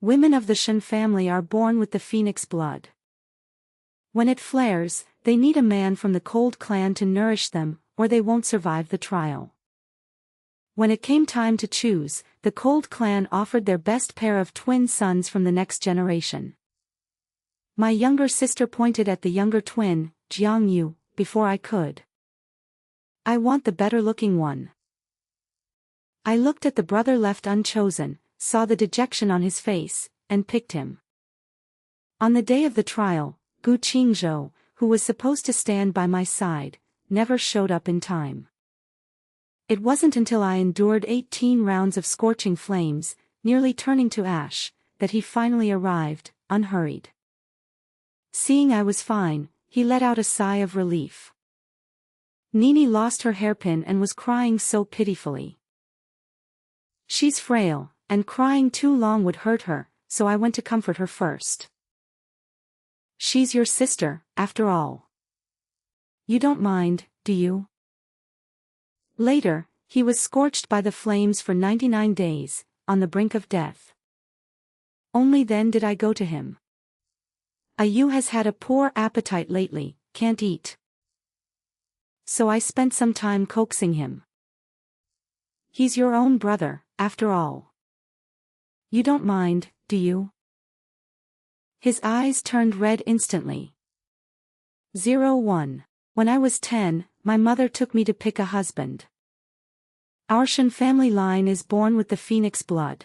Women of the Shen family are born with the phoenix blood. When it flares, they need a man from the cold clan to nourish them, or they won't survive the trial. When it came time to choose, the cold clan offered their best pair of twin sons from the next generation. My younger sister pointed at the younger twin, Jiang Yu, before I could. I want the better-looking one. I looked at the brother left unchosen, saw the dejection on his face, and picked him. On the day of the trial, Gu Qingzhou, who was supposed to stand by my side, never showed up in time. It wasn't until I endured 18 rounds of scorching flames, nearly turning to ash, that he finally arrived, unhurried. Seeing I was fine, he let out a sigh of relief. Nini lost her hairpin and was crying so pitifully. She's frail, and crying too long would hurt her, so I went to comfort her first. She's your sister, after all. You don't mind, do you? Later, he was scorched by the flames for 99 days, on the brink of death. Only then did I go to him. Ayu has had a poor appetite lately, can't eat. So I spent some time coaxing him. He's your own brother, after all. You don't mind, do you? His eyes turned red instantly. 01. When I was 10, my mother took me to pick a husband. Our Shen family line is born with the phoenix blood.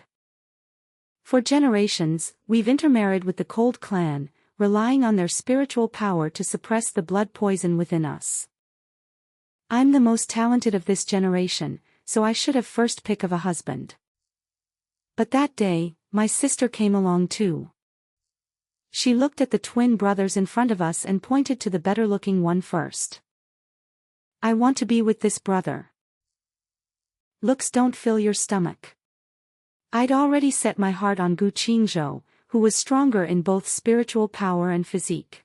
For generations, we've intermarried with the cold clan, relying on their spiritual power to suppress the blood poison within us. I'm the most talented of this generation, so I should have first pick of a husband. But that day, my sister came along too. She looked at the twin brothers in front of us and pointed to the better-looking one first. I want to be with this brother. Looks don't fill your stomach. I'd already set my heart on Gu Qingzhou, who was stronger in both spiritual power and physique.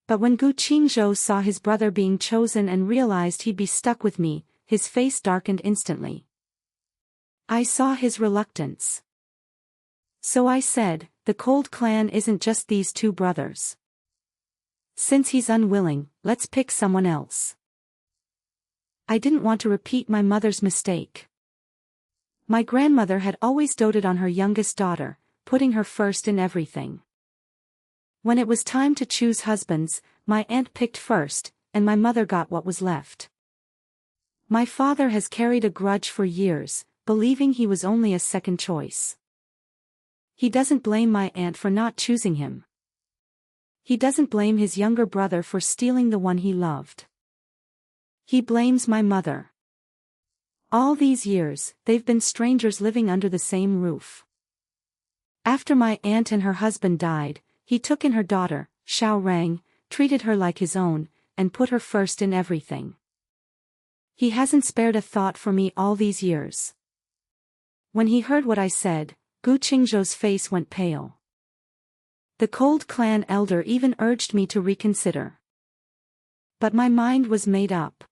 But when Gu Qingzhou saw his brother being chosen and realized he'd be stuck with me, his face darkened instantly. I saw his reluctance. So I said, the cold clan isn't just these two brothers. Since he's unwilling, let's pick someone else. I didn't want to repeat my mother's mistake. My grandmother had always doted on her youngest daughter, putting her first in everything. When it was time to choose husbands, my aunt picked first, and my mother got what was left. My father has carried a grudge for years, believing he was only a second choice. He doesn't blame my aunt for not choosing him. He doesn't blame his younger brother for stealing the one he loved. He blames my mother. All these years, they've been strangers living under the same roof. After my aunt and her husband died, he took in her daughter, Xiao Rang, treated her like his own, and put her first in everything. He hasn't spared a thought for me all these years. When he heard what I said, Gu Qingzhou's face went pale. The cold clan elder even urged me to reconsider. But my mind was made up.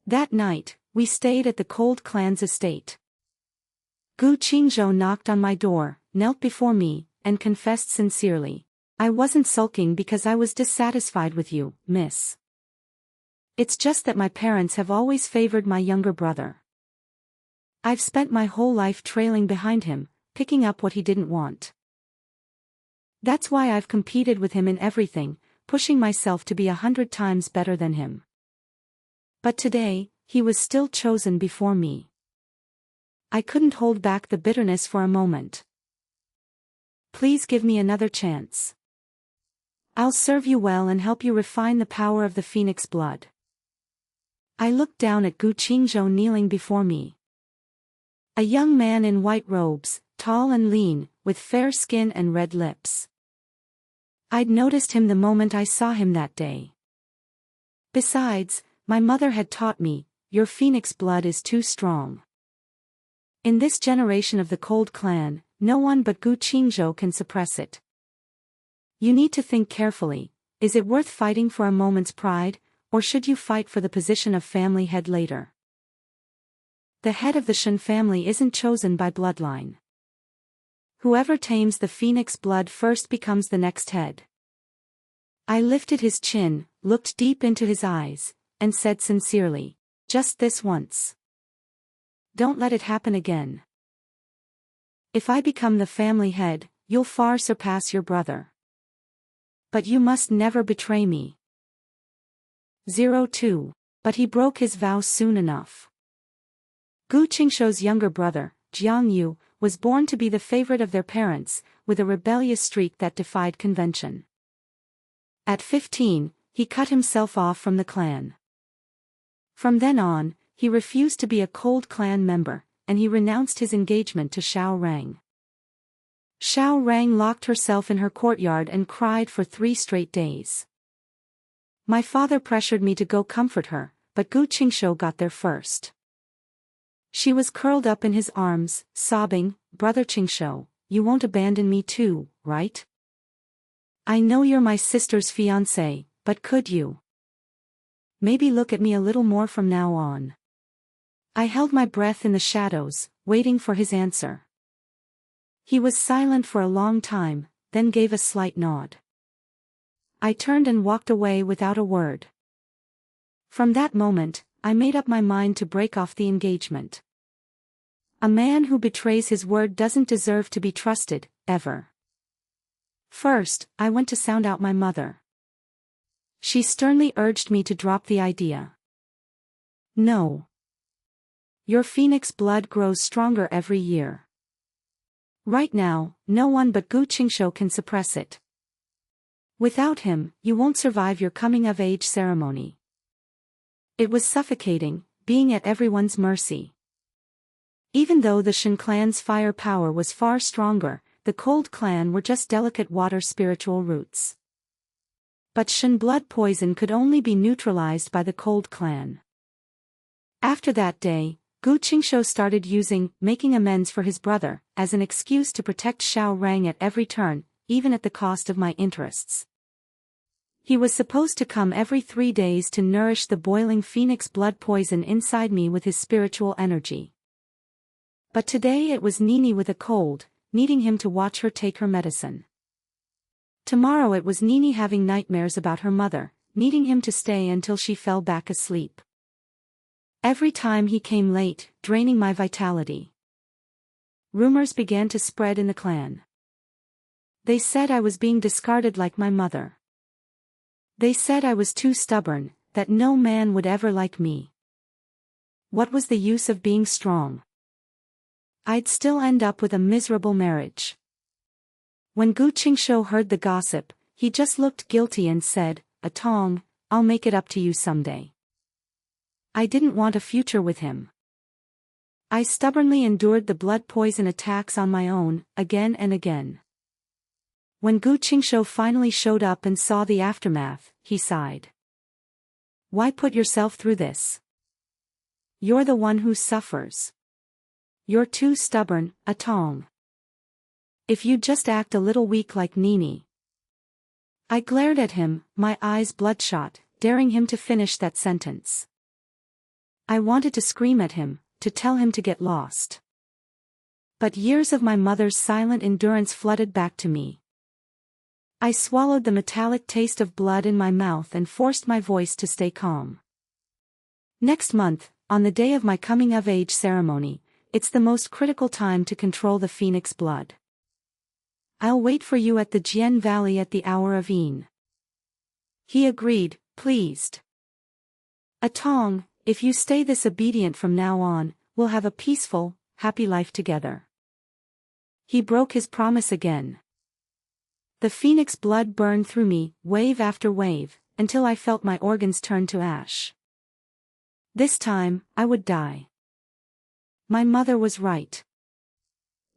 That night, we stayed at the cold clan's estate. Gu Qingzhou knocked on my door, knelt before me, and confessed sincerely, I wasn't sulking because I was dissatisfied with you, miss. It's just that my parents have always favored my younger brother. I've spent my whole life trailing behind him, picking up what he didn't want. That's why I've competed with him in everything, pushing myself to be 100 times better than him. But today, he was still chosen before me. I couldn't hold back the bitterness for a moment. Please give me another chance. I'll serve you well and help you refine the power of the phoenix blood. I looked down at Gu Qingzhou kneeling before me. A young man in white robes, tall and lean, with fair skin and red lips. I'd noticed him the moment I saw him that day. Besides, my mother had taught me, your phoenix blood is too strong. In this generation of the cold clan, no one but Gu Qingzhou can suppress it. You need to think carefully, is it worth fighting for a moment's pride, or should you fight for the position of family head later? The head of the Shen family isn't chosen by bloodline. Whoever tames the phoenix blood first becomes the next head. I lifted his chin, looked deep into his eyes, and said sincerely, just this once. Don't let it happen again. If I become the family head, you'll far surpass your brother. But you must never betray me. 02. But he broke his vow soon enough. Gu Qingshou's younger brother, Jiang Yu, was born to be the favorite of their parents, with a rebellious streak that defied convention. At 15, he cut himself off from the clan. From then on, he refused to be a cold clan member, and he renounced his engagement to Xiao Rang. Xiao Rang locked herself in her courtyard and cried for 3 straight days. My father pressured me to go comfort her, but Gu Qingshou got there first. She was curled up in his arms, sobbing, Brother Qingshou, you won't abandon me too, right? I know you're my sister's fiancé, but could you? Maybe look at me a little more from now on. I held my breath in the shadows, waiting for his answer. He was silent for a long time, then gave a slight nod. I turned and walked away without a word. From that moment, I made up my mind to break off the engagement. A man who betrays his word doesn't deserve to be trusted, ever. First, I went to sound out my mother. She sternly urged me to drop the idea. No. Your phoenix blood grows stronger every year. Right now, no one but Gu Qingshou can suppress it. Without him, you won't survive your coming-of-age ceremony. It was suffocating, being at everyone's mercy. Even though the Shen clan's fire power was far stronger, the Cold clan were just delicate water spiritual roots. But Shen blood poison could only be neutralized by the Cold clan. After that day, Gu Qingshou started making amends for his brother, as an excuse to protect Xiao Rang at every turn, even at the cost of my interests. He was supposed to come every 3 days to nourish the boiling phoenix blood poison inside me with his spiritual energy. But today it was Nini with a cold, needing him to watch her take her medicine. Tomorrow it was Nini having nightmares about her mother, needing him to stay until she fell back asleep. Every time he came late, draining my vitality. Rumors began to spread in the clan. They said I was being discarded like my mother. They said I was too stubborn, that no man would ever like me. What was the use of being strong? I'd still end up with a miserable marriage. When Gu Qingshou heard the gossip, he just looked guilty and said, Atong, I'll make it up to you someday. I didn't want a future with him. I stubbornly endured the blood poison attacks on my own, again and again. When Gu Qingshou finally showed up and saw the aftermath, he sighed. Why put yourself through this? You're the one who suffers. You're too stubborn, Atong. If you'd just act a little weak like Nini. I glared at him, my eyes bloodshot, daring him to finish that sentence. I wanted to scream at him, to tell him to get lost. But years of my mother's silent endurance flooded back to me. I swallowed the metallic taste of blood in my mouth and forced my voice to stay calm. Next month, on the day of my coming-of-age ceremony, it's the most critical time to control the phoenix blood. I'll wait for you at the Jian Valley at the hour of Yin. He agreed, pleased. Atong, if you stay this obedient from now on, we'll have a peaceful, happy life together. He broke his promise again. The phoenix blood burned through me, wave after wave, until I felt my organs turn to ash. This time, I would die. My mother was right.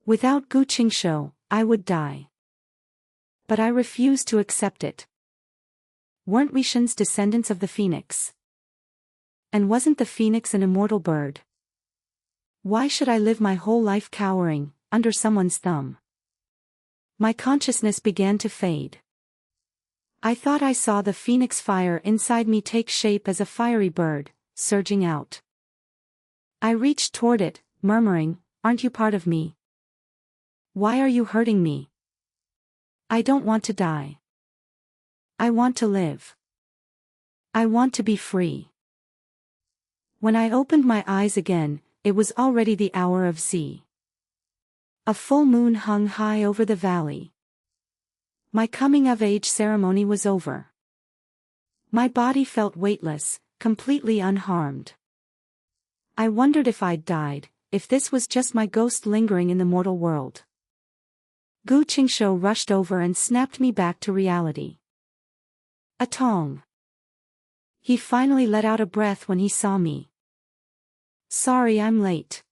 Without Gu Qingshou, I would die. But I refused to accept it. Weren't we Shen's descendants of the phoenix? And wasn't the phoenix an immortal bird? Why should I live my whole life cowering, under someone's thumb? My consciousness began to fade. I thought I saw the phoenix fire inside me take shape as a fiery bird, surging out. I reached toward it, murmuring, "Aren't you part of me?" Why are you hurting me? I don't want to die. I want to live. I want to be free. When I opened my eyes again, it was already the hour of Z. A full moon hung high over the valley. My coming-of-age ceremony was over. My body felt weightless, completely unharmed. I wondered if I'd died, if this was just my ghost lingering in the mortal world. Gu Qingshou rushed over and snapped me back to reality. A tong. He finally let out a breath when he saw me. Sorry I'm late.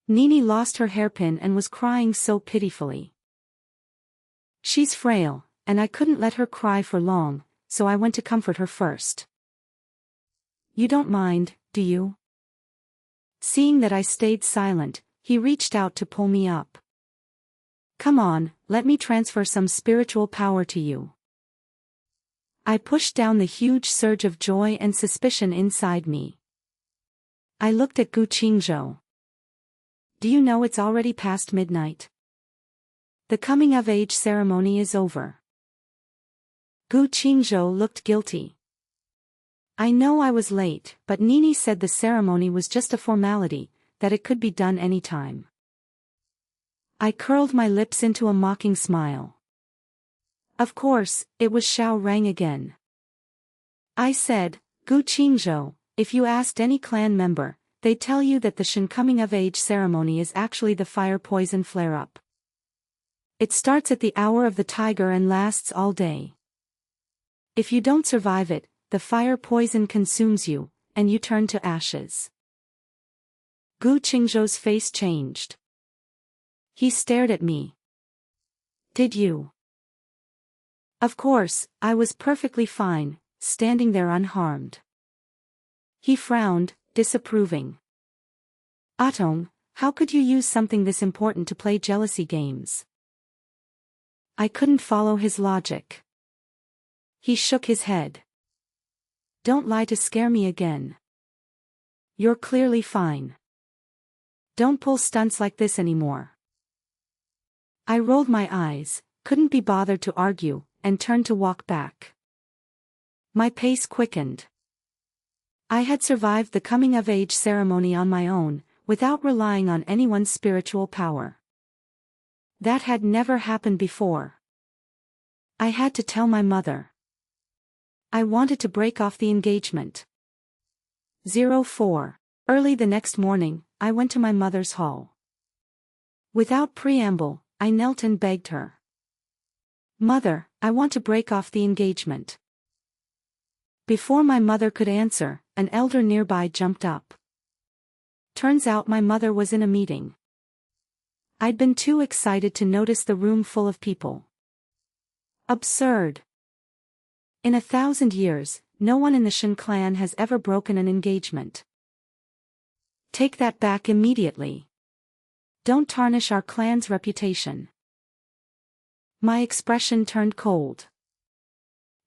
Nini lost her hairpin and was crying so pitifully. She's frail, and I couldn't let her cry for long, so I went to comfort her first. You don't mind, do you? Seeing that I stayed silent, he reached out to pull me up. Come on, let me transfer some spiritual power to you. I pushed down the huge surge of joy and suspicion inside me. I looked at Gu Qingzhou. Do you know it's already past midnight? The coming-of-age ceremony is over. Gu Qingzhou looked guilty. I know I was late, but Nini said the ceremony was just a formality, that it could be done any time. I curled my lips into a mocking smile. Of course, it was Xiao Rang again. I said, Gu Qingzhou, if you asked any clan member, they'd tell you that the Shen coming-of-age ceremony is actually the fire poison flare-up. It starts at the hour of the tiger and lasts all day. If you don't survive it, the fire poison consumes you, and you turn to ashes. Gu Qingzhou's face changed. He stared at me. Did you? Of course, I was perfectly fine, standing there unharmed. He frowned, disapproving. Atong, how could you use something this important to play jealousy games? I couldn't follow his logic. He shook his head. Don't lie to scare me again. You're clearly fine. Don't pull stunts like this anymore. I rolled my eyes, couldn't be bothered to argue, and turned to walk back. My pace quickened. I had survived the coming-of-age ceremony on my own, without relying on anyone's spiritual power. That had never happened before. I had to tell my mother. I wanted to break off the engagement. 04. Early the next morning, I went to my mother's hall. Without preamble, I knelt and begged her. Mother, I want to break off the engagement. Before my mother could answer, an elder nearby jumped up. Turns out my mother was in a meeting. I'd been too excited to notice the room full of people. Absurd. In 1,000 years, no one in the Shen clan has ever broken an engagement. Take that back immediately. Don't tarnish our clan's reputation. My expression turned cold.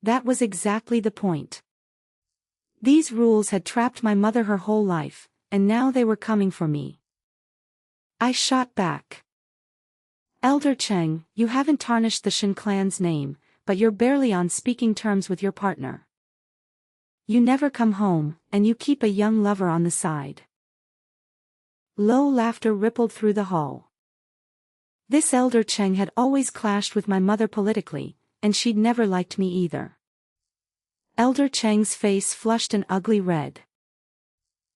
That was exactly the point. These rules had trapped my mother her whole life, and now they were coming for me. I shot back. Elder Cheng, you haven't tarnished the Shen clan's name, but you're barely on speaking terms with your partner. You never come home, and you keep a young lover on the side. Low laughter rippled through the hall. This Elder Cheng had always clashed with my mother politically, and she'd never liked me either. Elder Cheng's face flushed an ugly red.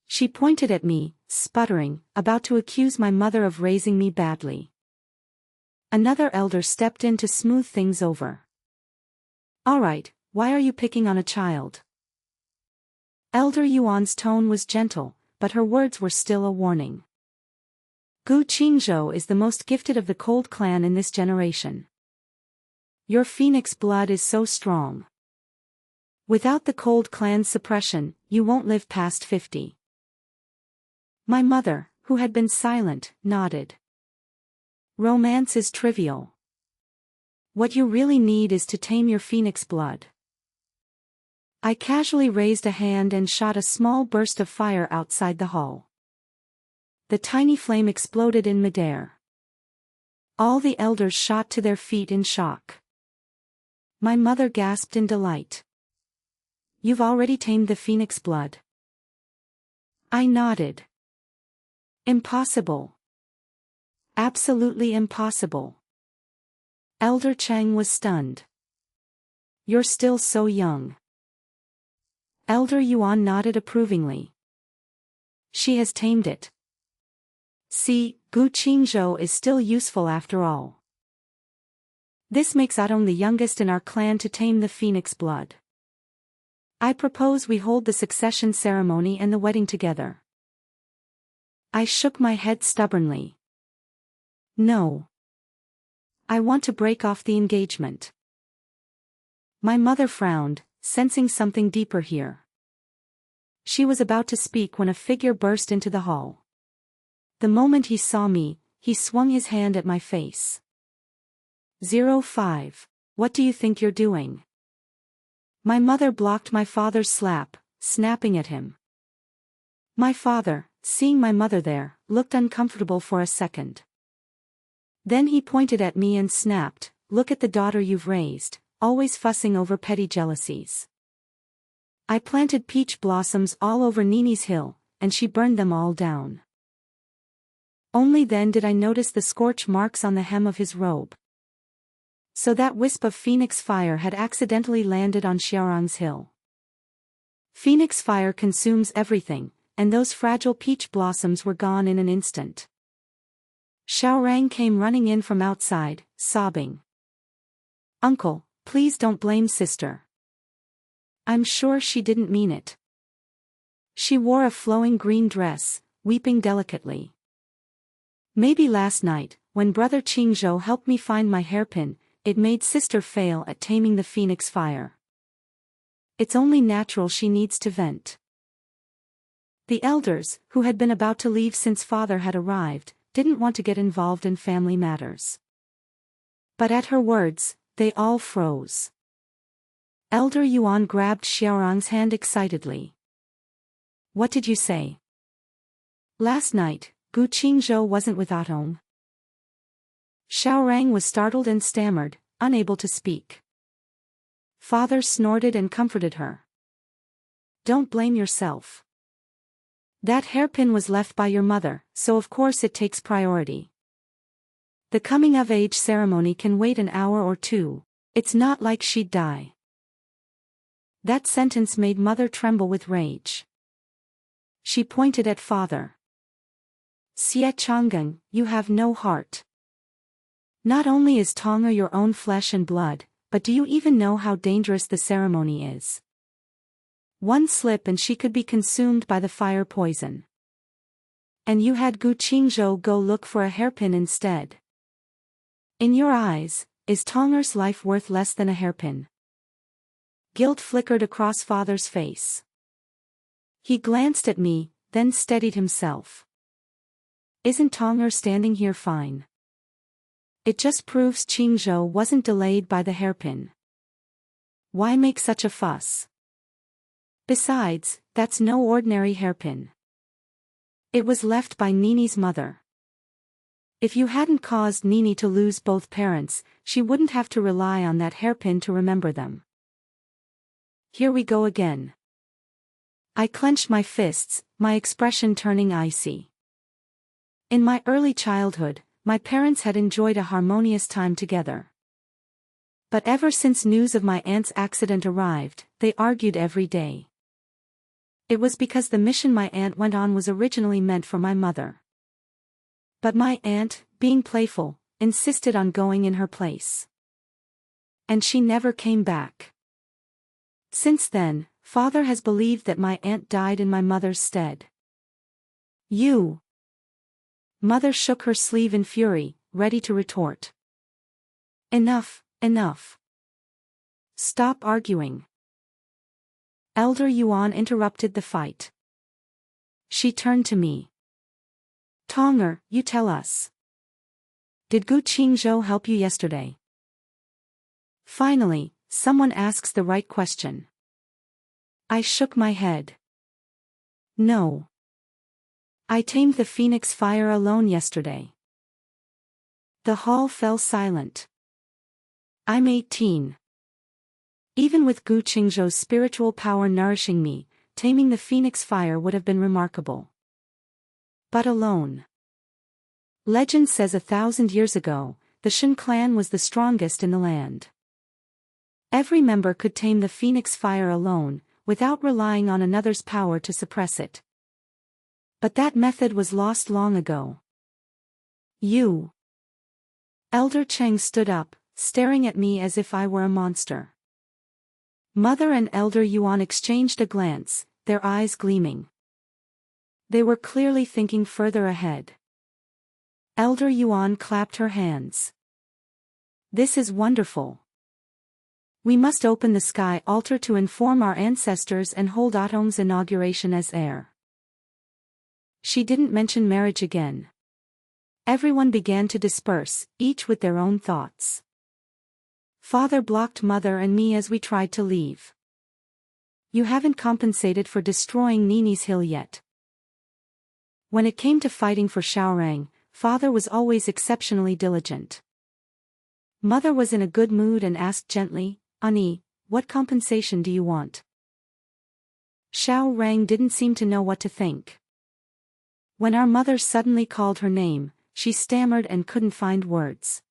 She pointed at me, sputtering, about to accuse my mother of raising me badly. Another elder stepped in to smooth things over. All right, why are you picking on a child? Elder Yuan's tone was gentle, but her words were still a warning. Gu Qingzhou is the most gifted of the Cold clan in this generation. Your phoenix blood is so strong. Without the Cold clan's suppression, you won't live past 50. My mother, who had been silent, nodded. Romance is trivial. What you really need is to tame your phoenix blood. I casually raised a hand and shot a small burst of fire outside the hall. The tiny flame exploded in midair. All the elders shot to their feet in shock. My mother gasped in delight. You've already tamed the phoenix blood? I nodded. Impossible. Absolutely impossible. Elder Chang was stunned. You're still so young. Elder Yuan nodded approvingly. She has tamed it. See, Gu Qingzhou is still useful after all. This makes Atong the youngest in our clan to tame the phoenix blood. I propose we hold the succession ceremony and the wedding together. I shook my head stubbornly. No. I want to break off the engagement. My mother frowned, sensing something deeper here. She was about to speak when a figure burst into the hall. The moment he saw me, he swung his hand at my face. 05. What do you think you're doing? My mother blocked my father's slap, snapping at him. My father, seeing my mother there, looked uncomfortable for a second. Then he pointed at me and snapped, look at the daughter you've raised, always fussing over petty jealousies. I planted peach blossoms all over Nini's hill, and she burned them all down. Only then did I notice the scorch marks on the hem of his robe. So that wisp of phoenix fire had accidentally landed on Xiaorang's hill. Phoenix fire consumes everything, and those fragile peach blossoms were gone in an instant. Xiaorang came running in from outside, sobbing. Uncle, please don't blame sister. I'm sure she didn't mean it. She wore a flowing green dress, weeping delicately. Maybe last night, when brother Qingzhou helped me find my hairpin, it made sister fail at taming the phoenix fire. It's only natural she needs to vent. The elders, who had been about to leave since father had arrived, didn't want to get involved in family matters. But at her words, they all froze. Elder Yuan grabbed Xiaorang's hand excitedly. What did you say? Last night, Gu Qingzhou wasn't with Atong. Xiaorang was startled and stammered, unable to speak. Father snorted and comforted her. Don't blame yourself. That hairpin was left by your mother, so of course it takes priority. The coming-of-age ceremony can wait an hour or two, it's not like she'd die. That sentence made mother tremble with rage. She pointed at father. Xie Changgen, you have no heart. Not only is Tonga your own flesh and blood, but do you even know how dangerous the ceremony is? One slip and she could be consumed by the fire poison. And you had Gu Qingzhou go look for a hairpin instead. In your eyes, is Tonger's life worth less than a hairpin? Guilt flickered across father's face. He glanced at me, then steadied himself. Isn't Tonger standing here fine? It just proves Qingzhou wasn't delayed by the hairpin. Why make such a fuss? Besides, that's no ordinary hairpin. It was left by Nini's mother. If you hadn't caused Nini to lose both parents, she wouldn't have to rely on that hairpin to remember them. Here we go again. I clenched my fists, my expression turning icy. In my early childhood, my parents had enjoyed a harmonious time together. But ever since news of my aunt's accident arrived, they argued every day. It was because the mission my aunt went on was originally meant for my mother. But my aunt, being playful, insisted on going in her place. And she never came back. Since then, father has believed that my aunt died in my mother's stead. You. Mother shook her sleeve in fury, ready to retort. Enough, enough. Stop arguing. Elder Yuan interrupted the fight. She turned to me. Tonger, you tell us. Did Gu Qingzhou help you yesterday? Finally, someone asks the right question. I shook my head. No. I tamed the phoenix fire alone yesterday. The hall fell silent. I'm 18. Even with Gu Qingzhou's spiritual power nourishing me, taming the phoenix fire would have been remarkable. But alone. Legend says 1,000 years ago, the Shen clan was the strongest in the land. Every member could tame the phoenix fire alone, without relying on another's power to suppress it. But that method was lost long ago. You. Elder Cheng stood up, staring at me as if I were a monster. Mother and Elder Yuan exchanged a glance, their eyes gleaming. They were clearly thinking further ahead. Elder Yuan clapped her hands. This is wonderful. We must open the sky altar to inform our ancestors and hold Atong's inauguration as heir. She didn't mention marriage again. Everyone began to disperse, each with their own thoughts. Father blocked Mother and me as we tried to leave. You haven't compensated for destroying Nini's hill yet. When it came to fighting for Xiaorang, Father was always exceptionally diligent. Mother was in a good mood and asked gently, Ani, what compensation do you want? Xiaorang didn't seem to know what to think. When our mother suddenly called her name, she stammered and couldn't find words.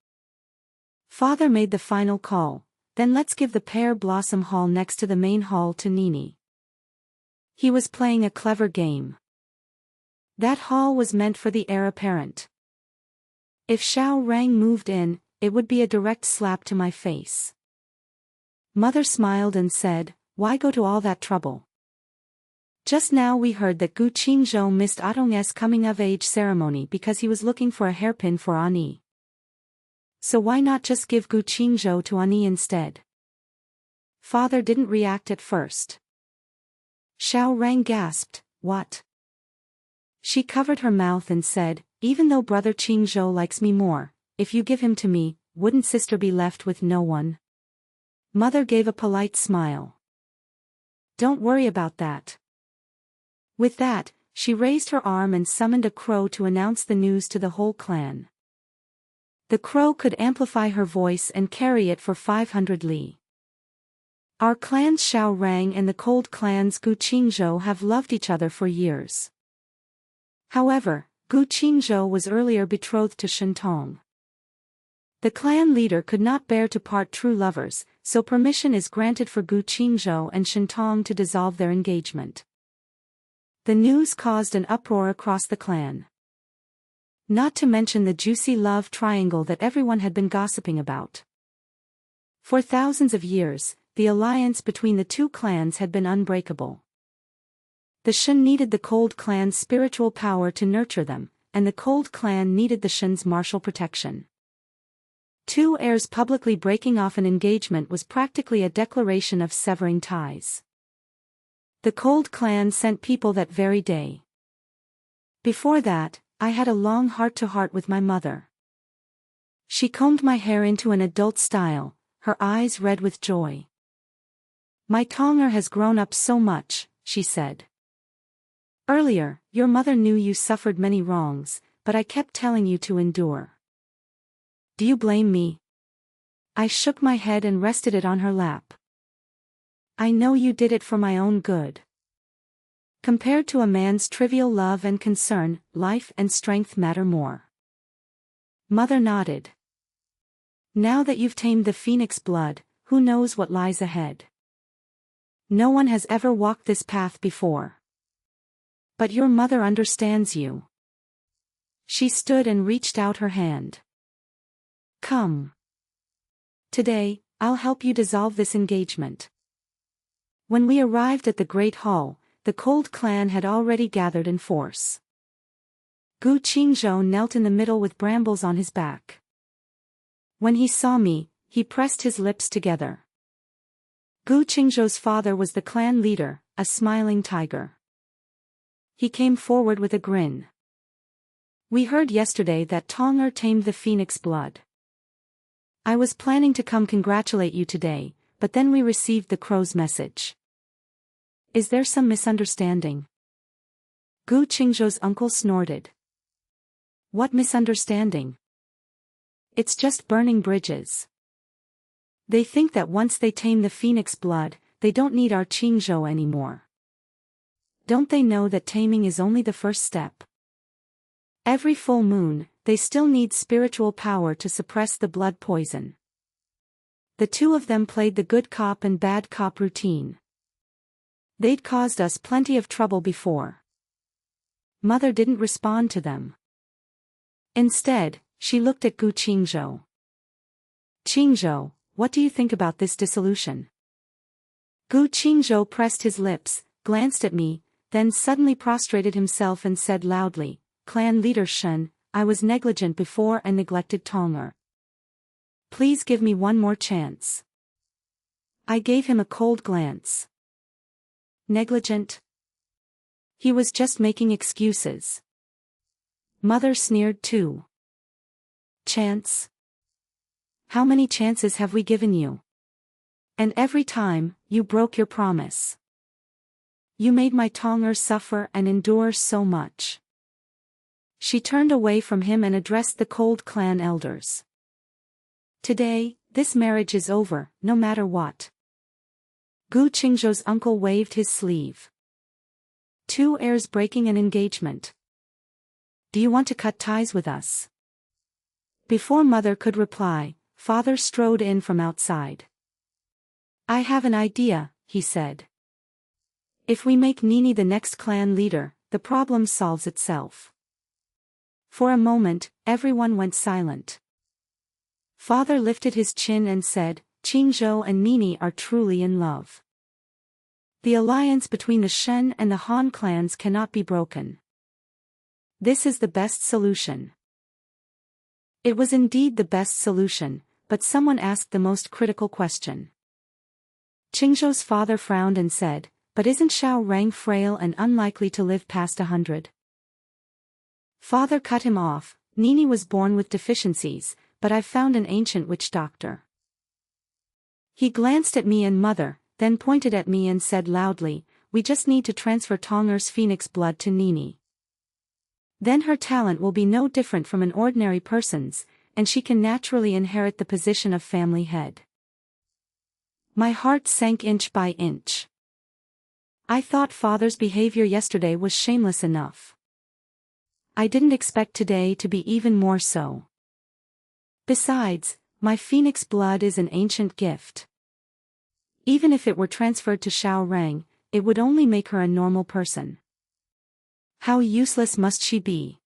Father made the final call, then let's give the pear blossom hall next to the main hall to Nini. He was playing a clever game. That hall was meant for the heir apparent. If Xiaorang moved in, it would be a direct slap to my face. Mother smiled and said, why go to all that trouble? Just now we heard that Gu Qingzhou missed Atong's coming-of-age ceremony because he was looking for a hairpin for Ani. So why not just give Gu Qingzhou to Ani instead? Father didn't react at first. Xiaorang gasped, what? She covered her mouth and said, even though brother Qingzhou likes me more, if you give him to me, wouldn't sister be left with no one? Mother gave a polite smile. Don't worry about that. With that, she raised her arm and summoned a crow to announce the news to the whole clan. The crow could amplify her voice and carry it for 500 li. Our clans Xiaorang and the Cold clan's Gu Qingzhou have loved each other for years. However, Gu Qingzhou was earlier betrothed to Shen Tong. The clan leader could not bear to part true lovers, so permission is granted for Gu Qingzhou and Shen Tong to dissolve their engagement. The news caused an uproar across the clan. Not to mention the juicy love triangle that everyone had been gossiping about. For thousands of years, the alliance between the two clans had been unbreakable. The Shen needed the Cold clan's spiritual power to nurture them, and the Cold clan needed the Shen's martial protection. Two heirs publicly breaking off an engagement was practically a declaration of severing ties. The Cold clan sent people that very day. Before that, I had a long heart-to-heart with my mother. She combed my hair into an adult style, her eyes red with joy. My Tonger has grown up so much, she said. Earlier, your mother knew you suffered many wrongs, but I kept telling you to endure. Do you blame me? I shook my head and rested it on her lap. I know you did it for my own good. Compared to a man's trivial love and concern, life and strength matter more. Mother nodded. Now that you've tamed the phoenix blood, who knows what lies ahead? No one has ever walked this path before. But your mother understands you. She stood and reached out her hand. Come. Today, I'll help you dissolve this engagement. When we arrived at the Great Hall, the Cold clan had already gathered in force. Gu Qingzhou knelt in the middle with brambles on his back. When he saw me, he pressed his lips together. Gu Qingzhou's father was the clan leader, a smiling tiger. He came forward with a grin. We heard yesterday that Tonger tamed the phoenix blood. I was planning to come congratulate you today, but then we received the crow's message. Is there some misunderstanding? Gu Qingzhou's uncle snorted. What misunderstanding? It's just burning bridges. They think that once they tame the phoenix blood, they don't need our Qingzhou anymore. Don't they know that taming is only the first step? Every full moon, they still need spiritual power to suppress the blood poison. The two of them played the good cop and bad cop routine. They'd caused us plenty of trouble before. Mother didn't respond to them. Instead, she looked at Gu Qingzhou. Qingzhou, what do you think about this dissolution? Gu Qingzhou pressed his lips, glanced at me, then suddenly prostrated himself and said loudly, Clan leader Shen, I was negligent before and neglected Tong'er. Please give me one more chance. I gave him a cold glance. Negligent? He was just making excuses. Mother sneered too. Chance? How many chances have we given you? And every time, you broke your promise. You made my Tong'er suffer and endure so much. She turned away from him and addressed the cold clan elders. Today, this marriage is over, no matter what. Gu Qingzhou's uncle waved his sleeve. Two heirs breaking an engagement. Do you want to cut ties with us? Before Mother could reply, Father strode in from outside. I have an idea, he said. If we make Nini the next clan leader, the problem solves itself. For a moment, everyone went silent. Father lifted his chin and said, Qingzhou and Nini are truly in love. The alliance between the Shen and the Han clans cannot be broken. This is the best solution. It was indeed the best solution, but someone asked the most critical question. Qingzhou's father frowned and said, but isn't Xiao Rang frail and unlikely to live past 100? Father cut him off. Nini was born with deficiencies, but I've found an ancient witch doctor. He glanced at me and Mother, then pointed at me and said loudly, we just need to transfer Tong'er's phoenix blood to Nini. Then her talent will be no different from an ordinary person's, and she can naturally inherit the position of family head. My heart sank inch by inch. I thought Father's behavior yesterday was shameless enough. I didn't expect today to be even more so. Besides, my phoenix blood is an ancient gift. Even if it were transferred to Xiao Rang, it would only make her a normal person. How useless must she be?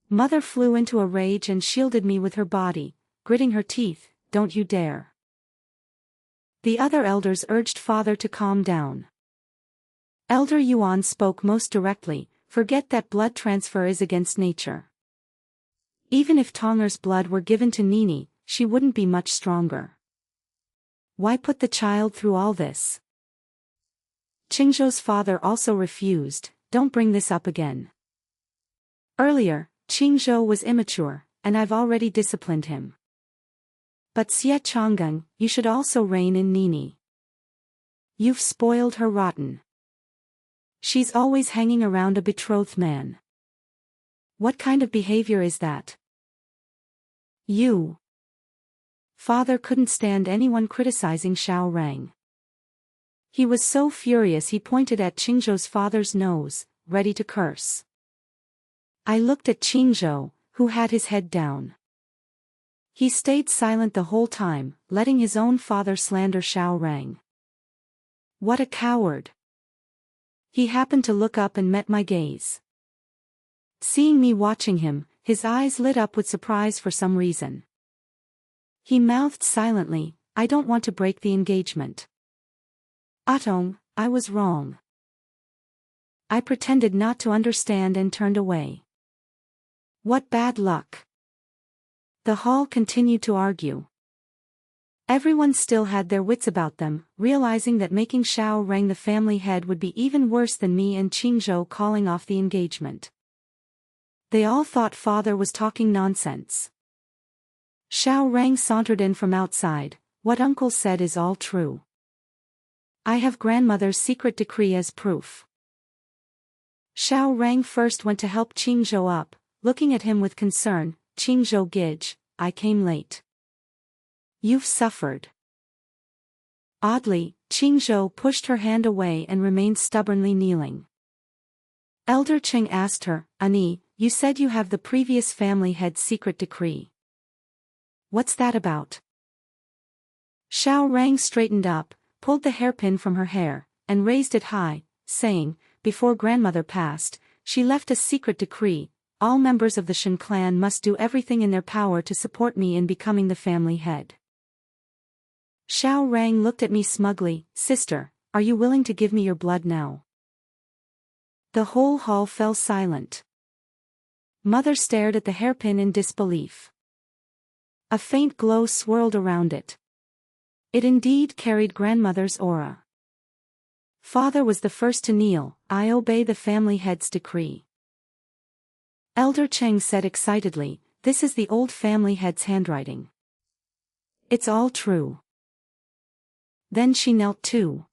Mother flew into a rage and shielded me with her body, gritting her teeth, don't you dare. The other elders urged Father to calm down. Elder Yuan spoke most directly, forget that blood transfer is against nature. Even if Tong'er's blood were given to Nini, she wouldn't be much stronger. Why put the child through all this? Qingzhou's father also refused, don't bring this up again. Earlier, Qingzhou was immature, and I've already disciplined him. But Xie Chang'eng, you should also rein in Nini. You've spoiled her rotten. She's always hanging around a betrothed man. What kind of behavior is that? You. Father couldn't stand anyone criticizing Xiao Rang. He was so furious he pointed at Qingzhou's father's nose, ready to curse. I looked at Qingzhou, who had his head down. He stayed silent the whole time, letting his own father slander Xiao Rang. What a coward! He happened to look up and met my gaze. Seeing me watching him, his eyes lit up with surprise for some reason. He mouthed silently, I don't want to break the engagement. Atong, I was wrong. I pretended not to understand and turned away. What bad luck. The hall continued to argue. Everyone still had their wits about them, realizing that making Xiao Rang the family head would be even worse than me and Qingzhou calling off the engagement. They all thought Father was talking nonsense. Xiao Rang sauntered in from outside, what Uncle said is all true. I have grandmother's secret decree as proof. Xiao Rang first went to help Qingzhou up, looking at him with concern, Qingzhou Gij, I came late. You've suffered. Oddly, Qingzhou pushed her hand away and remained stubbornly kneeling. Elder Qing asked her, Ani, you said you have the previous family head's secret decree. What's that about? Xiao Rang straightened up, pulled the hairpin from her hair, and raised it high, saying, before grandmother passed, she left a secret decree: all members of the Shen clan must do everything in their power to support me in becoming the family head. Xiao Rang looked at me smugly. Sister, are you willing to give me your blood now? The whole hall fell silent. Mother stared at the hairpin in disbelief. A faint glow swirled around it. It indeed carried grandmother's aura. Father was the first to kneel. I obey the family head's decree. Elder Cheng said excitedly, this is the old family head's handwriting. It's all true. Then she knelt too.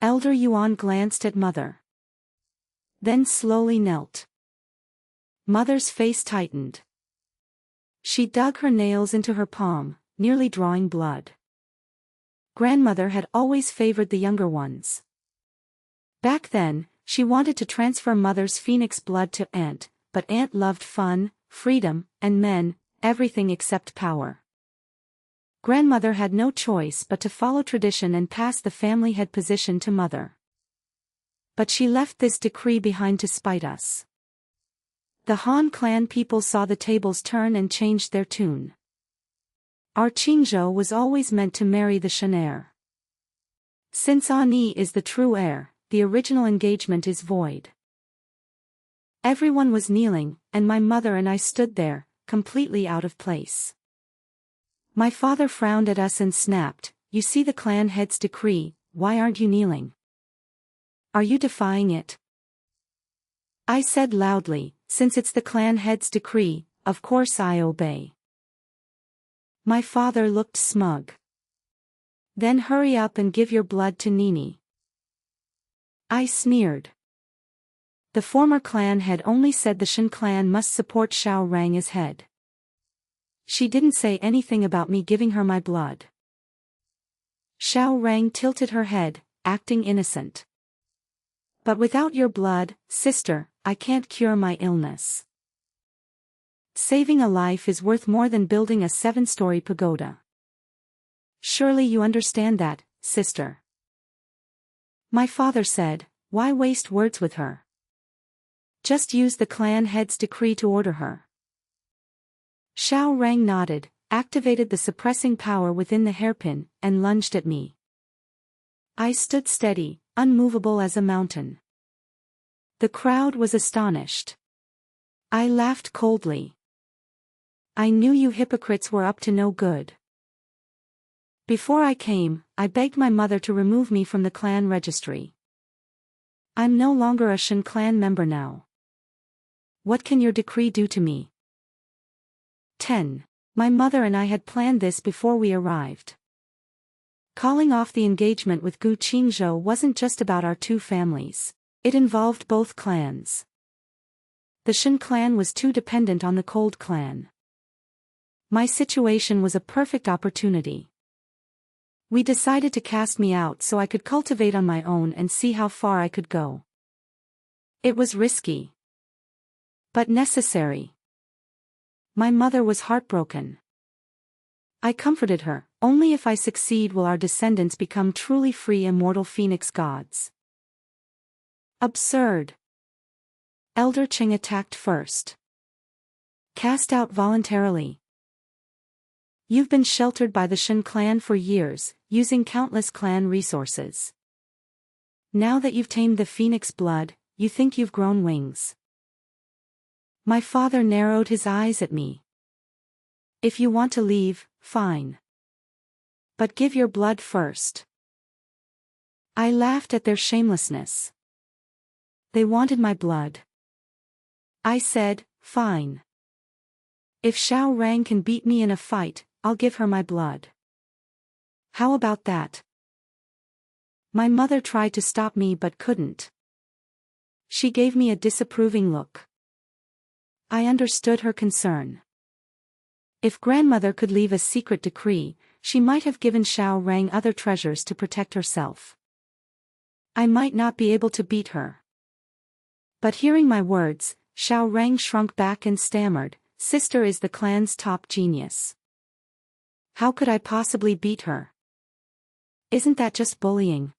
Elder Yuan glanced at Mother. Then slowly knelt. Mother's face tightened. She dug her nails into her palm, nearly drawing blood. Grandmother had always favored the younger ones. Back then, she wanted to transfer Mother's phoenix blood to Aunt, but Aunt loved fun, freedom, and men, everything except power. Grandmother had no choice but to follow tradition and pass the family head position to Mother. But she left this decree behind to spite us. The Han clan people saw the tables turn and changed their tune. Our Qingzhou was always meant to marry the Shen heir. Since Ani is the true heir, the original engagement is void. Everyone was kneeling, and my mother and I stood there, completely out of place. My father frowned at us and snapped, you see the clan head's decree, why aren't you kneeling? Are you defying it? I said loudly, since it's the clan head's decree, of course I obey. My father looked smug. Then hurry up and give your blood to Nini. I sneered. The former clan had only said the Shen clan must support Xiao Rang as head. She didn't say anything about me giving her my blood. Xiao Rang tilted her head, acting innocent. But without your blood, sister, I can't cure my illness. Saving a life is worth more than building a 7-story pagoda. Surely you understand that, sister. My father said, why waste words with her? Just use the clan head's decree to order her. Xiao Rang nodded, activated the suppressing power within the hairpin, and lunged at me. I stood steady, unmovable as a mountain. The crowd was astonished. I laughed coldly. I knew you hypocrites were up to no good. Before I came, I begged my mother to remove me from the clan registry. I'm no longer a Shen clan member now. What can your decree do to me? 10. My mother and I had planned this before we arrived. Calling off the engagement with Gu Qingzhou wasn't just about our two families. It involved both clans. The Shen clan was too dependent on the Cold clan. My situation was a perfect opportunity. We decided to cast me out so I could cultivate on my own and see how far I could go. It was risky, but necessary. My mother was heartbroken. I comforted her, only if I succeed will our descendants become truly free immortal phoenix gods. Absurd. Elder Qing attacked first. Cast out voluntarily. You've been sheltered by the Shen clan for years, using countless clan resources. Now that you've tamed the phoenix blood, you think you've grown wings. My father narrowed his eyes at me. If you want to leave, fine. But give your blood first. I laughed at their shamelessness. They wanted my blood. I said, fine. If Xiao Rang can beat me in a fight, I'll give her my blood. How about that? My mother tried to stop me but couldn't. She gave me a disapproving look. I understood her concern. If grandmother could leave a secret decree, she might have given Xiao Rang other treasures to protect herself. I might not be able to beat her. But hearing my words, Xiao Rang shrunk back and stammered, "Sister is the clan's top genius. How could I possibly beat her? Isn't that just bullying?"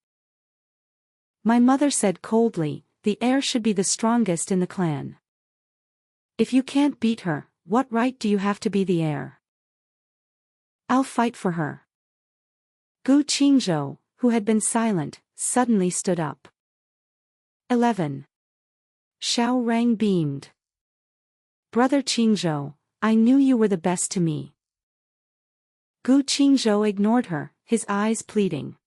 My mother said coldly, "The heir should be the strongest in the clan. If you can't beat her, what right do you have to be the heir? I'll fight for her." Gu Qingzhou, who had been silent, suddenly stood up. 11. Xiao Rang beamed. "Brother Qingzhou, I knew you were the best to me." Gu Qingzhou ignored her, his eyes pleading.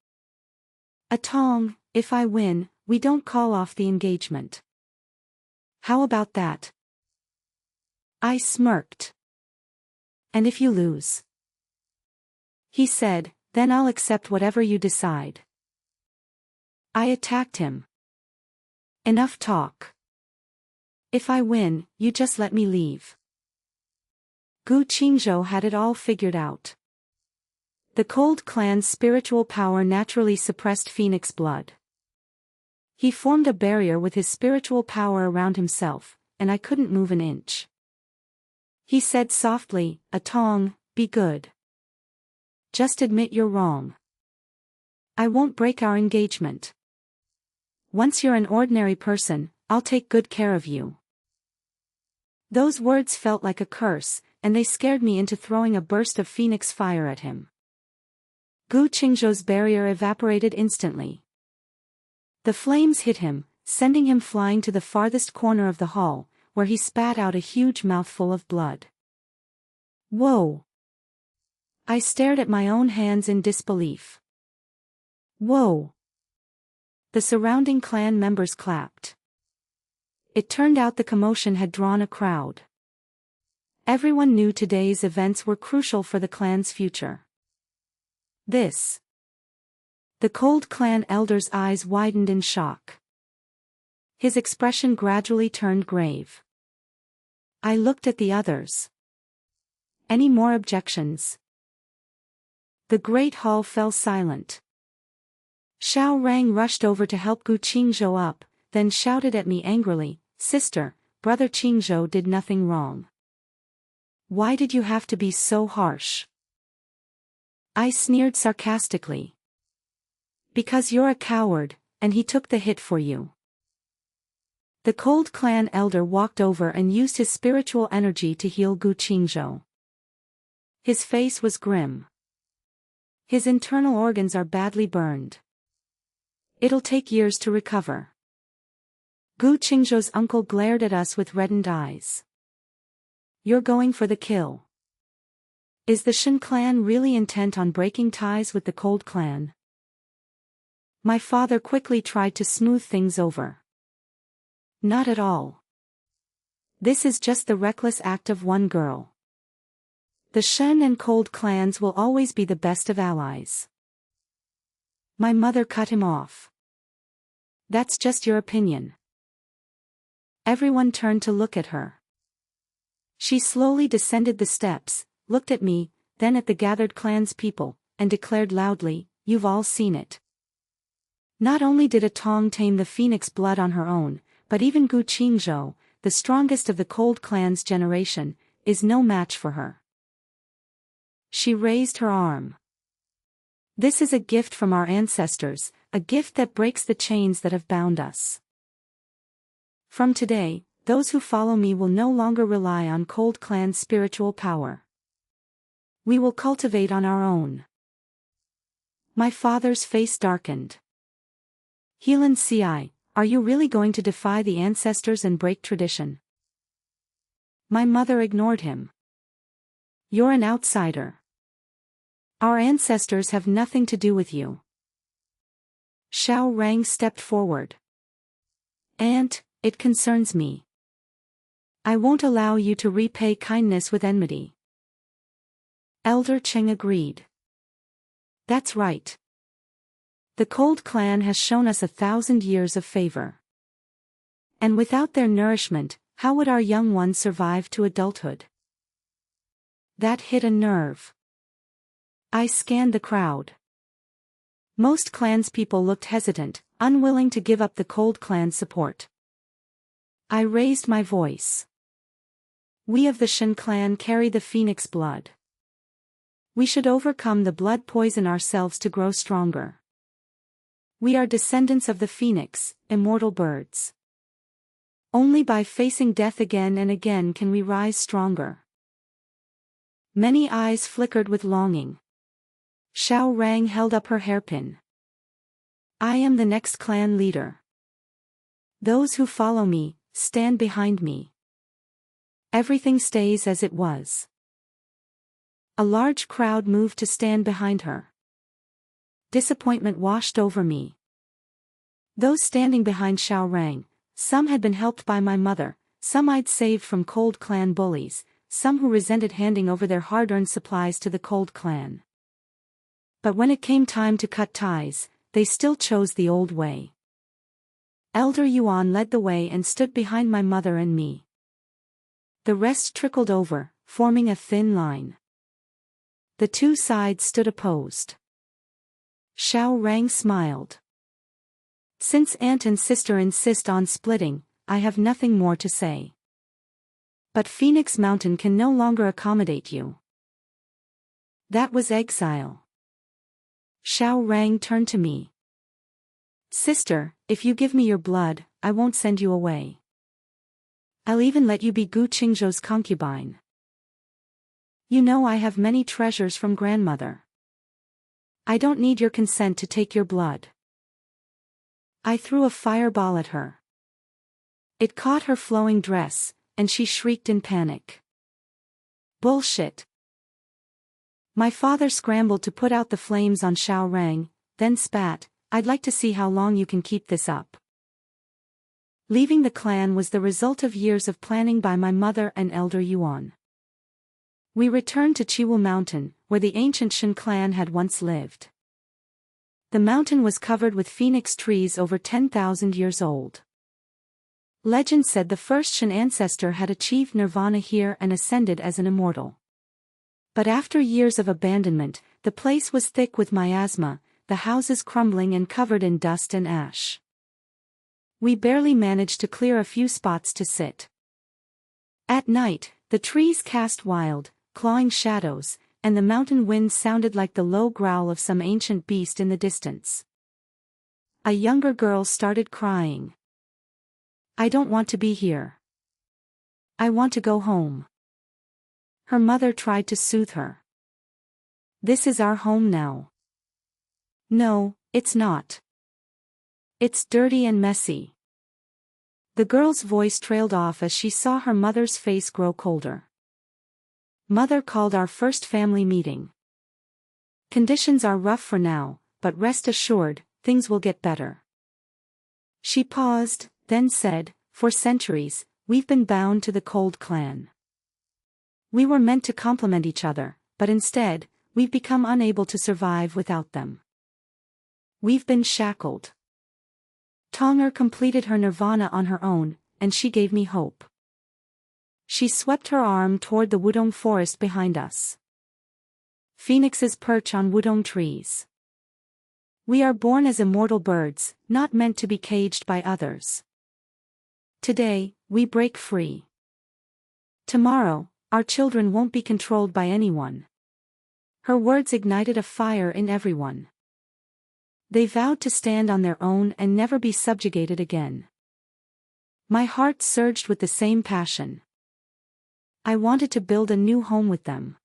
"Atong, if I win, we don't call off the engagement. How about that?" I smirked. "And if you lose?" He said, "Then I'll accept whatever you decide." I attacked him. "Enough talk. If I win, you just let me leave." Gu Qingzhou had it all figured out. The Cold Clan's spiritual power naturally suppressed Phoenix blood. He formed a barrier with his spiritual power around himself, and I couldn't move an inch. He said softly, "Atong, be good. Just admit you're wrong. I won't break our engagement. Once you're an ordinary person, I'll take good care of you." Those words felt like a curse, and they scared me into throwing a burst of phoenix fire at him. Gu Qingzhou's barrier evaporated instantly. The flames hit him, sending him flying to the farthest corner of the hall, where he spat out a huge mouthful of blood. "Whoa!" I stared at my own hands in disbelief. "Whoa!" The surrounding clan members clapped. It turned out the commotion had drawn a crowd. Everyone knew today's events were crucial for the clan's future. "This." The Cold Clan elder's eyes widened in shock. His expression gradually turned grave. I looked at the others. Any more objections? The great hall fell silent. Xiao Rang rushed over to help Gu Qingzhou up, then shouted at me angrily, "Sister, Brother Qingzhou did nothing wrong. Why did you have to be so harsh?" I sneered sarcastically. "Because you're a coward, and he took the hit for you." The Cold Clan elder walked over and used his spiritual energy to heal Gu Qingzhou. His face was grim. "His internal organs are badly burned. It'll take years to recover." Gu Qingzhou's uncle glared at us with reddened eyes. "You're going for the kill. Is the Shen clan really intent on breaking ties with the Cold Clan?" My father quickly tried to smooth things over. "Not at all. This is just the reckless act of one girl. The Shen and Cold clans will always be the best of allies." My mother cut him off. "That's just your opinion." Everyone turned to look at her. She slowly descended the steps, looked at me, then at the gathered clan's people, and declared loudly, "You've all seen it. Not only did Atong tame the phoenix blood on her own, but even Gu Qingzhou, the strongest of the Cold Clan's generation, is no match for her." She raised her arm. "This is a gift from our ancestors, a gift that breaks the chains that have bound us. From today, those who follow me will no longer rely on Cold Clan's spiritual power. We will cultivate on our own." My father's face darkened. "Helan Ci, are you really going to defy the ancestors and break tradition?" My mother ignored him. "You're an outsider. Our ancestors have nothing to do with you." Xiao Rang stepped forward. "Aunt, it concerns me. I won't allow you to repay kindness with enmity." Elder Cheng agreed. "That's right. The Cold Clan has shown us 1,000 years of favor. And without their nourishment, how would our young ones survive to adulthood?" That hit a nerve. I scanned the crowd. Most clanspeople looked hesitant, unwilling to give up the Cold Clan's support. I raised my voice. We of the Shen clan carry the phoenix blood. We should overcome the blood poison ourselves to grow stronger. We are descendants of the phoenix, immortal birds. Only by facing death again and again can we rise stronger. Many eyes flickered with longing. Xiao Rang held up her hairpin. I am the next clan leader. Those who follow me, stand behind me. Everything stays as it was. A large crowd moved to stand behind her. Disappointment washed over me. Those standing behind Xiao Rang, some had been helped by my mother, some I'd saved from Cold Clan bullies, some who resented handing over their hard-earned supplies to the Cold Clan. But when it came time to cut ties, they still chose the old way. Elder Yuan led the way and stood behind my mother and me. The rest trickled over, forming a thin line. The two sides stood opposed. Xiao Rang smiled. Since aunt and sister insist on splitting, I have nothing more to say. But Phoenix Mountain can no longer accommodate you. That was exile. Xiao Rang turned to me. Sister, if you give me your blood, I won't send you away. I'll even let you be Gu Qingzhou's concubine. You know I have many treasures from grandmother. I don't need your consent to take your blood. I threw a fireball at her. It caught her flowing dress, and she shrieked in panic. Bullshit. My father scrambled to put out the flames on Xiao Rang, then spat, I'd like to see how long you can keep this up. Leaving the clan was the result of years of planning by my mother and Elder Yuan. We returned to Chiwu Mountain, where the ancient Shen clan had once lived. The mountain was covered with phoenix trees over 10,000 years old. Legend said the first Shen ancestor had achieved nirvana here and ascended as an immortal. But after years of abandonment, the place was thick with miasma, the houses crumbling and covered in dust and ash. We barely managed to clear a few spots to sit. At night, the trees cast wild, clawing shadows, and the mountain wind sounded like the low growl of some ancient beast in the distance. A younger girl started crying. I don't want to be here. I want to go home. Her mother tried to soothe her. This is our home now. No, it's not. It's dirty and messy. The girl's voice trailed off as she saw her mother's face grow colder. Mother called our first family meeting. Conditions are rough for now, but rest assured, things will get better. She paused, then said, for centuries, we've been bound to the Cold Clan. We were meant to complement each other, but instead, we've become unable to survive without them. We've been shackled. Tonger completed her nirvana on her own, and she gave me hope. She swept her arm toward the wudong forest behind us. Phoenixes perch on wudong trees. We are born as immortal birds, not meant to be caged by others. Today, we break free. Tomorrow, our children won't be controlled by anyone. Her words ignited a fire in everyone. They vowed to stand on their own and never be subjugated again. My heart surged with the same passion. I wanted to build a new home with them.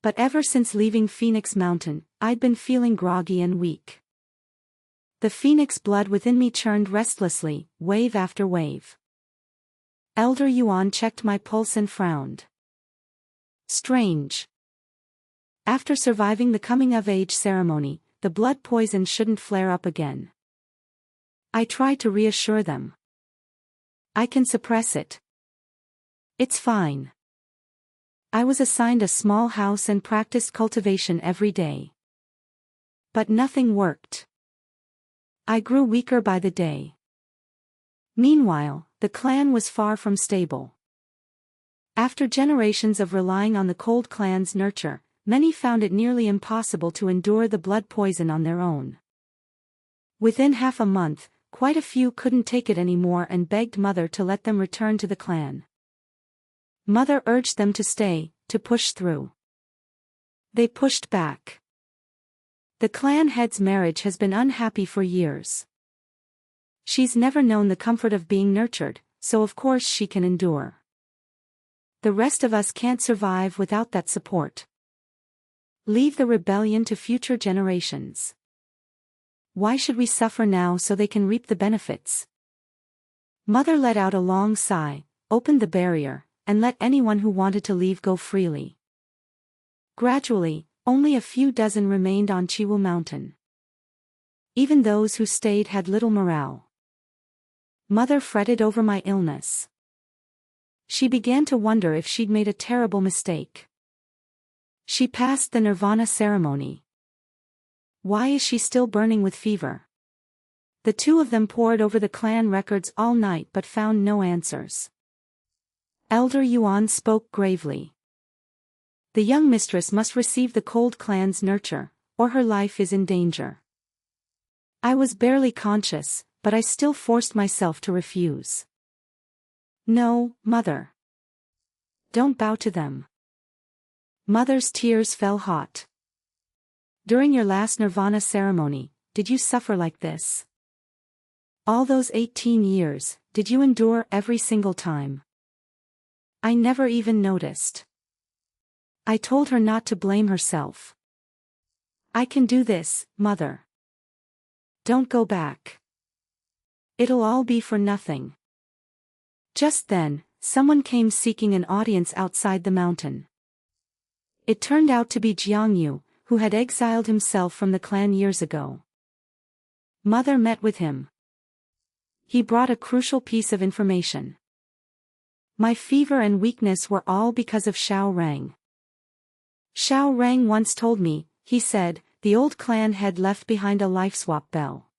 But ever since leaving Phoenix Mountain, I'd been feeling groggy and weak. The phoenix blood within me churned restlessly, wave after wave. Elder Yuan checked my pulse and frowned. Strange. After surviving the coming-of-age ceremony, the blood poison shouldn't flare up again. I tried to reassure them. I can suppress it. It's fine. I was assigned a small house and practiced cultivation every day. But nothing worked. I grew weaker by the day. Meanwhile, the clan was far from stable. After generations of relying on the cold clan's nurture, many found it nearly impossible to endure the blood poison on their own. Within half a month, quite a few couldn't take it anymore and begged Mother to let them return to the clan. Mother urged them to stay, to push through. They pushed back. The clan head's marriage has been unhappy for years. She's never known the comfort of being nurtured, so of course she can endure. The rest of us can't survive without that support. Leave the rebellion to future generations. Why should we suffer now so they can reap the benefits? Mother let out a long sigh, opened the barrier, and let anyone who wanted to leave go freely. Gradually, only a few dozen remained on Chiwu Mountain. Even those who stayed had little morale. Mother fretted over my illness. She began to wonder if she'd made a terrible mistake. She passed the nirvana ceremony. Why is she still burning with fever? The two of them pored over the clan records all night but found no answers. Elder Yuan spoke gravely. The young mistress must receive the cold clan's nurture, or her life is in danger. I was barely conscious, but I still forced myself to refuse. No, Mother. Don't bow to them. Mother's tears fell hot. During your last nirvana ceremony, did you suffer like this? All those 18 years, did you endure every single time? I never even noticed. I told her not to blame herself. I can do this, Mother. Don't go back. It'll all be for nothing. Just then, someone came seeking an audience outside the mountain. It turned out to be Jiangyu, who had exiled himself from the clan years ago. Mother met with him. He brought a crucial piece of information. My fever and weakness were all because of Xiao Rang. Xiao Rang once told me, he said, the old clan had left behind a life swap bell.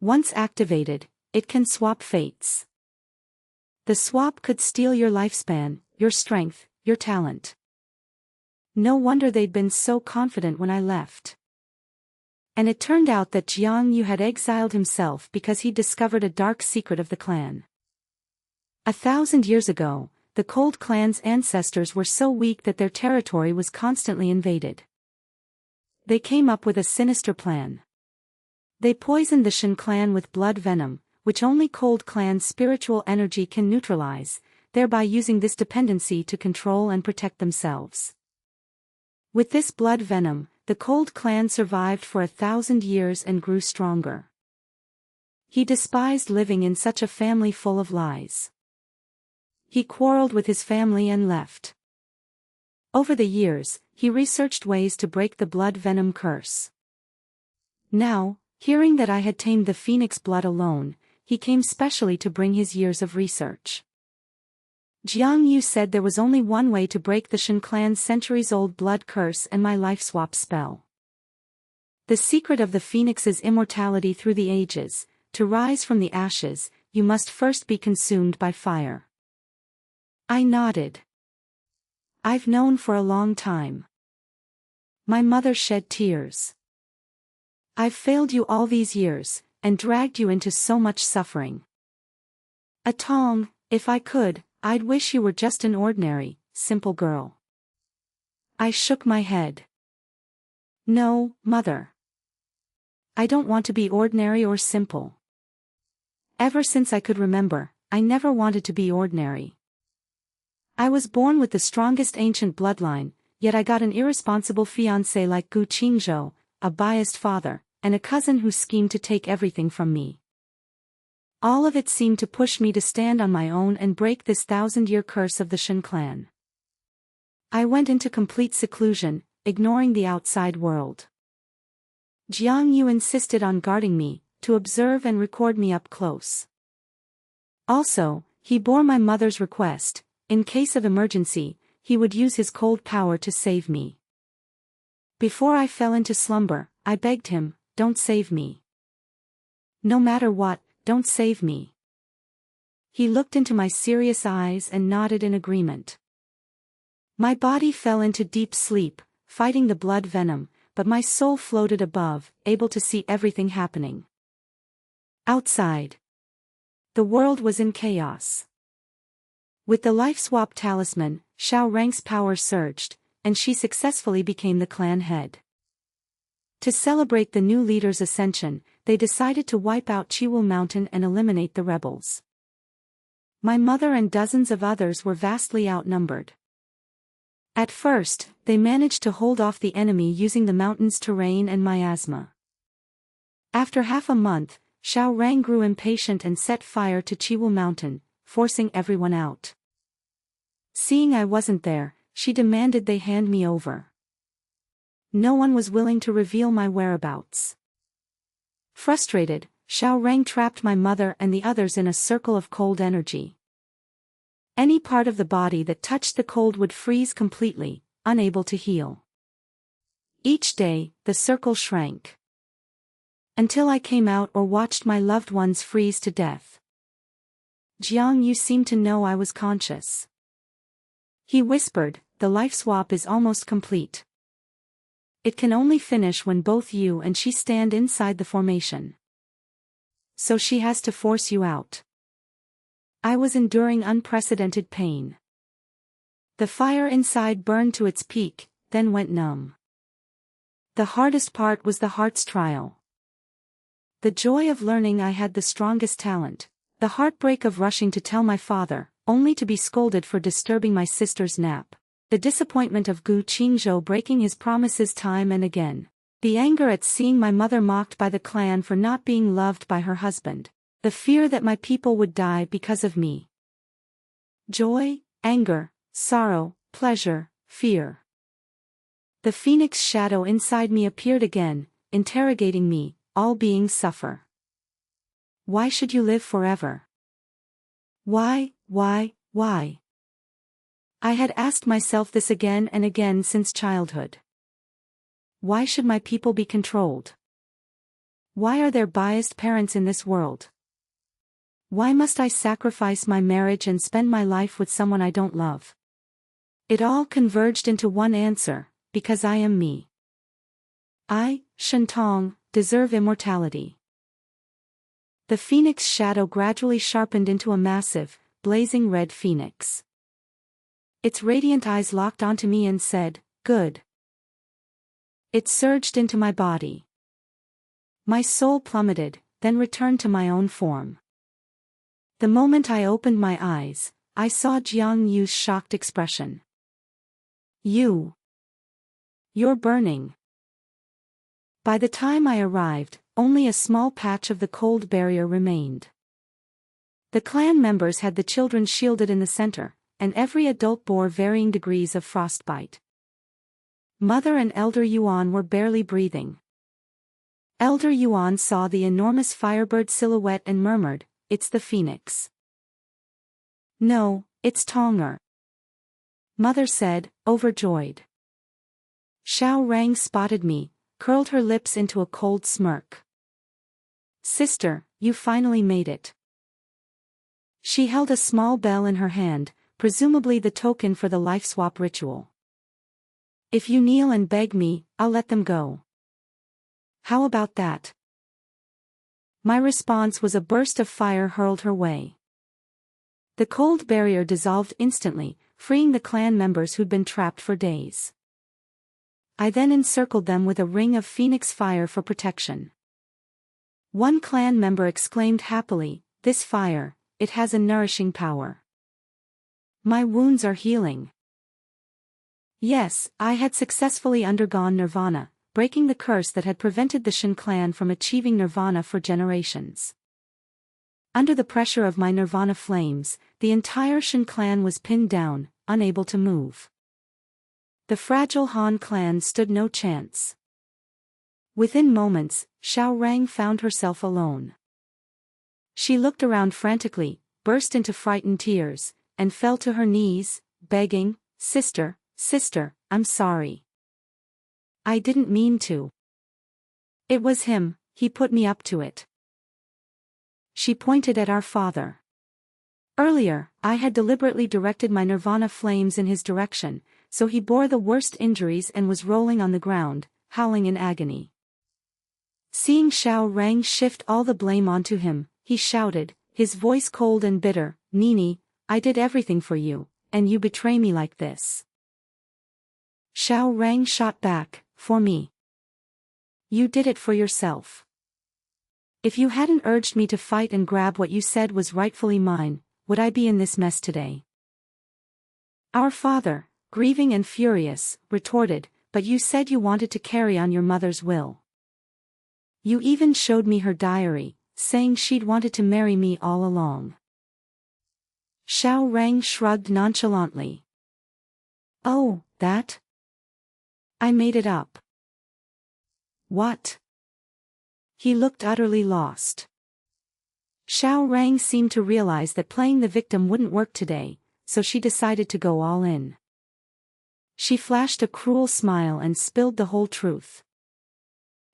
Once activated, it can swap fates. The swap could steal your lifespan, your strength, your talent. No wonder they'd been so confident when I left. And it turned out that Jiang Yu had exiled himself because he discovered a dark secret of the clan. 1,000 years ago, the Cold Clan's ancestors were so weak that their territory was constantly invaded. They came up with a sinister plan. They poisoned the Shen clan with blood venom, which only Cold Clan's spiritual energy can neutralize, thereby using this dependency to control and protect themselves. With this blood venom, the Cold Clan survived for 1,000 years and grew stronger. He despised living in such a family full of lies. He quarreled with his family and left. Over the years, he researched ways to break the blood venom curse. Now, hearing that I had tamed the phoenix blood alone, he came specially to bring his years of research. Jiang Yu said there was only one way to break the Shen clan's centuries-old blood curse and my life swap spell. The secret of the phoenix's immortality through the ages: to rise from the ashes, you must first be consumed by fire. I nodded. I've known for a long time. My mother shed tears. I've failed you all these years, and dragged you into so much suffering. Atong, if I could, I'd wish you were just an ordinary, simple girl. I shook my head. No, Mother. I don't want to be ordinary or simple. Ever since I could remember, I never wanted to be ordinary. I was born with the strongest ancient bloodline, yet I got an irresponsible fiancé like Gu Qingzhou, a biased father, and a cousin who schemed to take everything from me. All of it seemed to push me to stand on my own and break this 1,000-year curse of the Shen clan. I went into complete seclusion, ignoring the outside world. Jiang Yu insisted on guarding me, to observe and record me up close. Also, he bore my mother's request: in case of emergency, he would use his cold power to save me. Before I fell into slumber, I begged him, don't save me. No matter what, don't save me. He looked into my serious eyes and nodded in agreement. My body fell into deep sleep, fighting the blood venom, but my soul floated above, able to see everything happening. Outside, the world was in chaos. With the life swap talisman, Xiao Rang's power surged, and she successfully became the clan head. To celebrate the new leader's ascension, they decided to wipe out Chiwu Mountain and eliminate the rebels. My mother and dozens of others were vastly outnumbered. At first, they managed to hold off the enemy using the mountain's terrain and miasma. After half a month, Xiao Rang grew impatient and set fire to Chiwu Mountain, forcing everyone out. Seeing I wasn't there, she demanded they hand me over. No one was willing to reveal my whereabouts. Frustrated, Xiao Rang trapped my mother and the others in a circle of cold energy. Any part of the body that touched the cold would freeze completely, unable to heal. Each day, the circle shrank. Until I came out or watched my loved ones freeze to death. Jiang Yu seemed to know I was conscious. He whispered, "The life swap is almost complete. It can only finish when both you and she stand inside the formation. So she has to force you out." I was enduring unprecedented pain. The fire inside burned to its peak, then went numb. The hardest part was the heart's trial. The joy of learning I had the strongest talent, the heartbreak of rushing to tell my father, only to be scolded for disturbing my sister's nap, the disappointment of Gu Qingzhou breaking his promises time and again, the anger at seeing my mother mocked by the clan for not being loved by her husband, the fear that my people would die because of me. Joy, anger, sorrow, pleasure, fear. The phoenix shadow inside me appeared again, interrogating me, "All beings suffer. Why should you live forever? Why? I had asked myself this again and again since childhood. Why should my people be controlled? Why are there biased parents in this world? Why must I sacrifice my marriage and spend my life with someone I don't love?" It all converged into one answer: because I am me. I, Shentong, deserve immortality. The phoenix shadow gradually sharpened into a massive, blazing red phoenix. Its radiant eyes locked onto me and said, "Good." It surged into my body. My soul plummeted, then returned to my own form. The moment I opened my eyes, I saw Jiang Yu's shocked expression. You're burning." By the time I arrived, only a small patch of the cold barrier remained. The clan members had the children shielded in the center, and every adult bore varying degrees of frostbite. Mother and Elder Yuan were barely breathing. Elder Yuan saw the enormous firebird silhouette and murmured, "It's the phoenix." "No, it's Tonger," Mother said, overjoyed. Xiao Rang spotted me, curled her lips into a cold smirk. "Sister, you finally made it." She held a small bell in her hand, presumably the token for the life swap ritual. "If you kneel and beg me, I'll let them go." "How about that?" My response was a burst of fire hurled her way. The cold barrier dissolved instantly, freeing the clan members who'd been trapped for days. I then encircled them with a ring of phoenix fire for protection. One clan member exclaimed happily, "This fire, it has a nourishing power. My wounds are healing." Yes, I had successfully undergone nirvana, breaking the curse that had prevented the Shen clan from achieving nirvana for generations. Under the pressure of my nirvana flames, the entire Shen clan was pinned down, unable to move. The fragile Han clan stood no chance. Within moments, Xiao Rang found herself alone. She looked around frantically, burst into frightened tears, and fell to her knees, begging, Sister, I'm sorry. I didn't mean to. It was him, he put me up to it." She pointed at our father. Earlier, I had deliberately directed my nirvana flames in his direction, so he bore the worst injuries and was rolling on the ground, howling in agony. Seeing Xiao Rang shift all the blame onto him, he shouted, his voice cold and bitter, "Nini, I did everything for you, and you betray me like this." Xiao Rang shot back, "For me? You did it for yourself. If you hadn't urged me to fight and grab what you said was rightfully mine, would I be in this mess today?" Our father, grieving and furious, retorted, "But you said you wanted to carry on your mother's will. You even showed me her diary, saying she'd wanted to marry me all along." Xiao Rang shrugged nonchalantly. "Oh, that? I made it up." "What?" He looked utterly lost. Xiao Rang seemed to realize that playing the victim wouldn't work today, so she decided to go all in. She flashed a cruel smile and spilled the whole truth.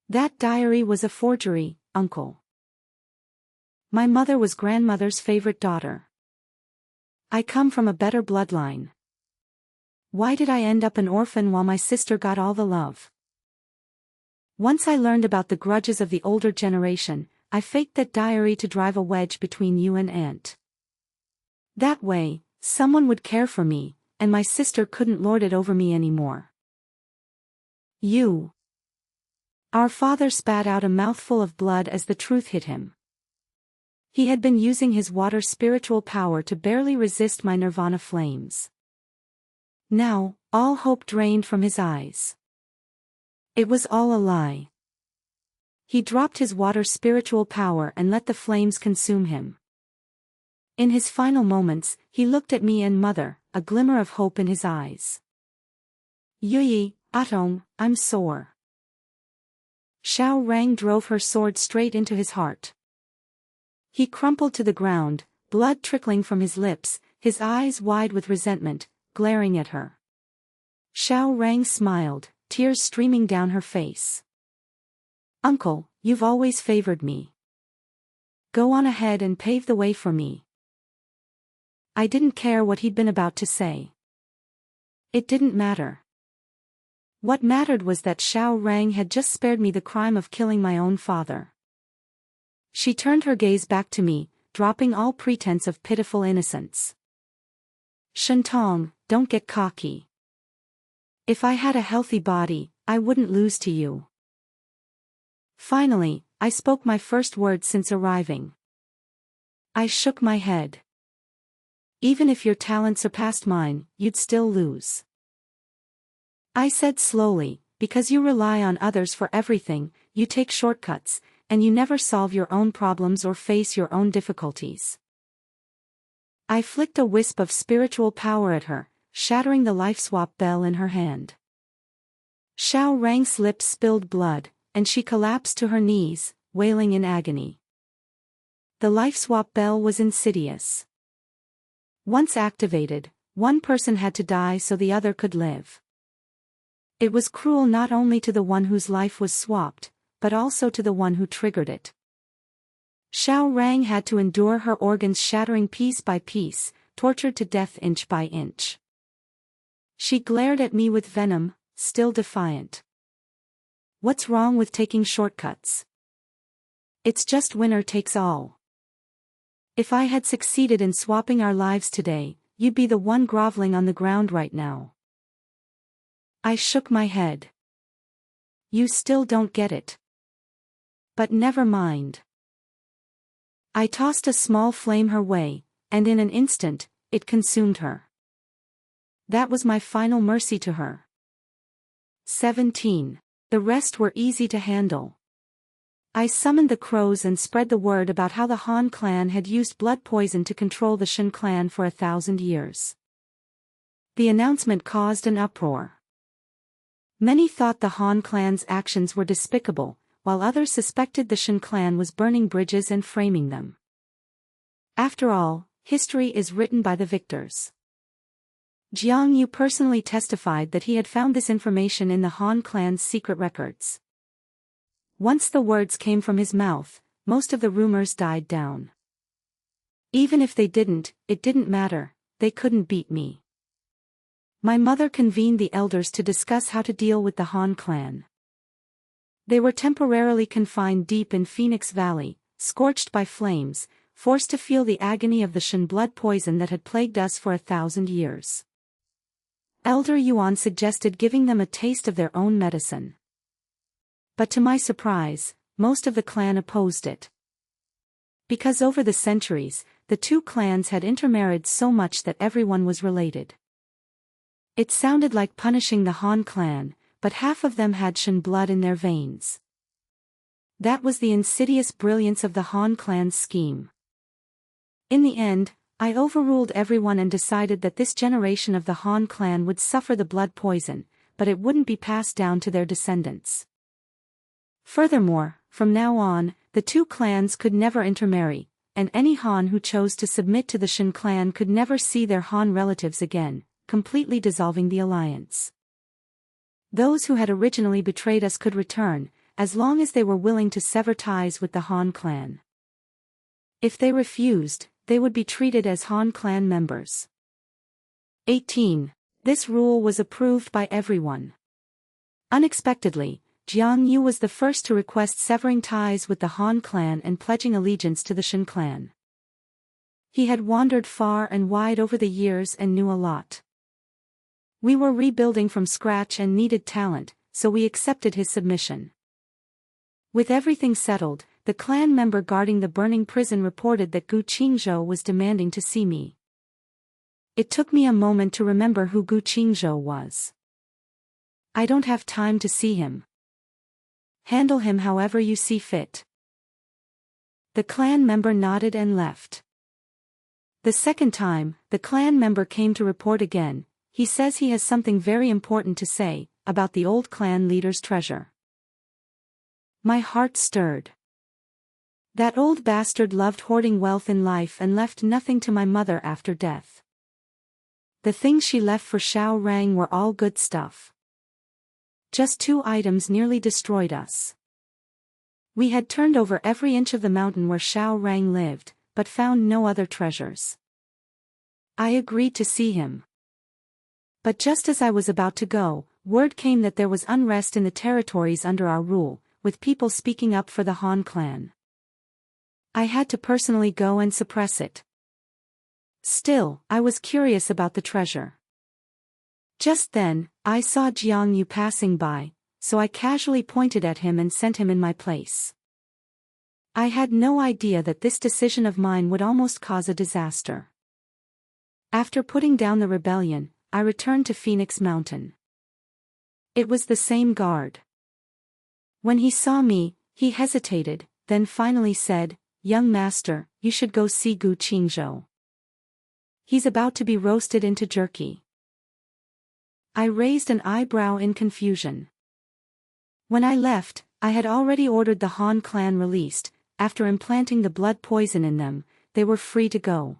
"That diary was a forgery, uncle. My mother was grandmother's favorite daughter. I come from a better bloodline. Why did I end up an orphan while my sister got all the love? Once I learned about the grudges of the older generation, I faked that diary to drive a wedge between you and Aunt. That way, someone would care for me, and my sister couldn't lord it over me anymore. You." Our father spat out a mouthful of blood as the truth hit him. He had been using his water spiritual power to barely resist my nirvana flames. Now, all hope drained from his eyes. It was all a lie. He dropped his water spiritual power and let the flames consume him. In his final moments, he looked at me and mother, a glimmer of hope in his eyes. "Yuyi, Atong, I'm sore." Xiao Rang drove her sword straight into his heart. He crumpled to the ground, blood trickling from his lips, his eyes wide with resentment, glaring at her. Xiao Rang smiled, tears streaming down her face. "Uncle, you've always favored me. Go on ahead and pave the way for me." I didn't care what he'd been about to say. It didn't matter. What mattered was that Xiao Rang had just spared me the crime of killing my own father. She turned her gaze back to me, dropping all pretense of pitiful innocence. "Shentong, don't get cocky. If I had a healthy body, I wouldn't lose to you." Finally, I spoke my first words since arriving. I shook my head. "Even if your talent surpassed mine, you'd still lose." I said slowly, "Because you rely on others for everything, you take shortcuts, and you never solve your own problems or face your own difficulties." I flicked a wisp of spiritual power at her, shattering the life swap bell in her hand. Xiao Rang's lips spilled blood, and she collapsed to her knees, wailing in agony. The life swap bell was insidious. Once activated, one person had to die so the other could live. It was cruel not only to the one whose life was swapped, but also to the one who triggered it. Xiao Rang had to endure her organs shattering piece by piece, tortured to death inch by inch. She glared at me with venom, still defiant. "What's wrong with taking shortcuts? It's just winner takes all. If I had succeeded in swapping our lives today, you'd be the one groveling on the ground right now." I shook my head. "You still don't get it. But never mind." I tossed a small flame her way, and in an instant, it consumed her. That was my final mercy to her. 17. The rest were easy to handle. I summoned the crows and spread the word about how the Han clan had used blood poison to control the Shen clan for 1,000 years. The announcement caused an uproar. Many thought the Han clan's actions were despicable, while others suspected the Shen clan was burning bridges and framing them. After all, history is written by the victors. Jiang Yu personally testified that he had found this information in the Han clan's secret records. Once the words came from his mouth, most of the rumors died down. Even if they didn't, it didn't matter, they couldn't beat me. My mother convened the elders to discuss how to deal with the Han clan. They were temporarily confined deep in Phoenix Valley, scorched by flames, forced to feel the agony of the Shen blood poison that had plagued us for 1,000 years. Elder Yuan suggested giving them a taste of their own medicine. But to my surprise, most of the clan opposed it. Because over the centuries, the two clans had intermarried so much that everyone was related. It sounded like punishing the Han clan, but half of them had Shen blood in their veins. That was the insidious brilliance of the Han clan's scheme. In the end, I overruled everyone and decided that this generation of the Han clan would suffer the blood poison, but it wouldn't be passed down to their descendants. Furthermore, from now on, the two clans could never intermarry, and any Han who chose to submit to the Shen clan could never see their Han relatives again, completely dissolving the alliance. Those who had originally betrayed us could return, as long as they were willing to sever ties with the Han clan. If they refused, they would be treated as Han clan members. 18. This rule was approved by everyone. Unexpectedly, Jiang Yu was the first to request severing ties with the Han clan and pledging allegiance to the Shen clan. He had wandered far and wide over the years and knew a lot. We were rebuilding from scratch and needed talent, so we accepted his submission. With everything settled, the clan member guarding the burning prison reported that Gu Qingzhou was demanding to see me. It took me a moment to remember who Gu Qingzhou was. I don't have time to see him. Handle him however you see fit. The clan member nodded and left. The second time, the clan member came to report again. He says he has something very important to say, about the old clan leader's treasure. My heart stirred. That old bastard loved hoarding wealth in life and left nothing to my mother after death. The things she left for Xiao Rang were all good stuff. Just 2 items nearly destroyed us. We had turned over every inch of the mountain where Xiao Rang lived, but found no other treasures. I agreed to see him. But just as I was about to go, word came that there was unrest in the territories under our rule, with people speaking up for the Han clan. I had to personally go and suppress it. Still, I was curious about the treasure. Just then, I saw Jiang Yu passing by, so I casually pointed at him and sent him in my place. I had no idea that this decision of mine would almost cause a disaster. After putting down the rebellion, I returned to Phoenix Mountain. It was the same guard. When he saw me, he hesitated, then finally said, "Young master, you should go see Gu Qingzhou. He's about to be roasted into jerky." I raised an eyebrow in confusion. When I left, I had already ordered the Han clan released. After implanting the blood poison in them, they were free to go.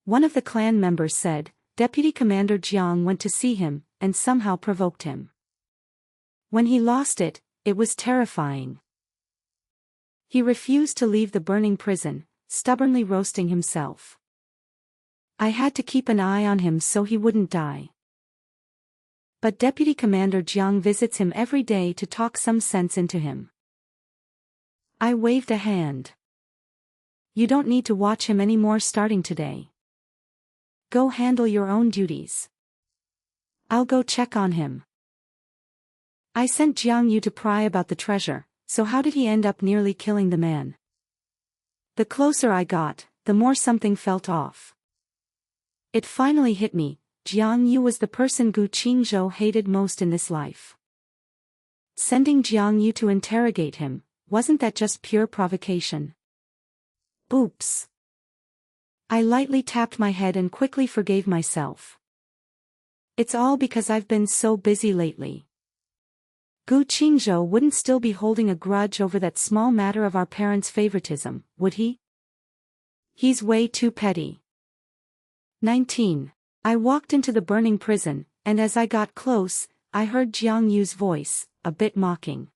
One of the clan members said, Deputy Commander Jiang went to see him, and somehow provoked him. When he lost it, it was terrifying. He refused to leave the burning prison, stubbornly roasting himself. I had to keep an eye on him so he wouldn't die. But Deputy Commander Jiang visits him every day to talk some sense into him. I waved a hand. You don't need to watch him anymore starting today. Go handle your own duties. I'll go check on him. I sent Jiang Yu to pry about the treasure, so how did he end up nearly killing the man? The closer I got, the more something felt off. It finally hit me, Jiang Yu was the person Gu Qingzhou hated most in this life. Sending Jiang Yu to interrogate him, wasn't that just pure provocation? Oops. I lightly tapped my head and quickly forgave myself. It's all because I've been so busy lately. Gu Qingzhou wouldn't still be holding a grudge over that small matter of our parents' favoritism, would he? He's way too petty. 19. I walked into the burning prison, and as I got close, I heard Jiang Yu's voice, a bit mocking.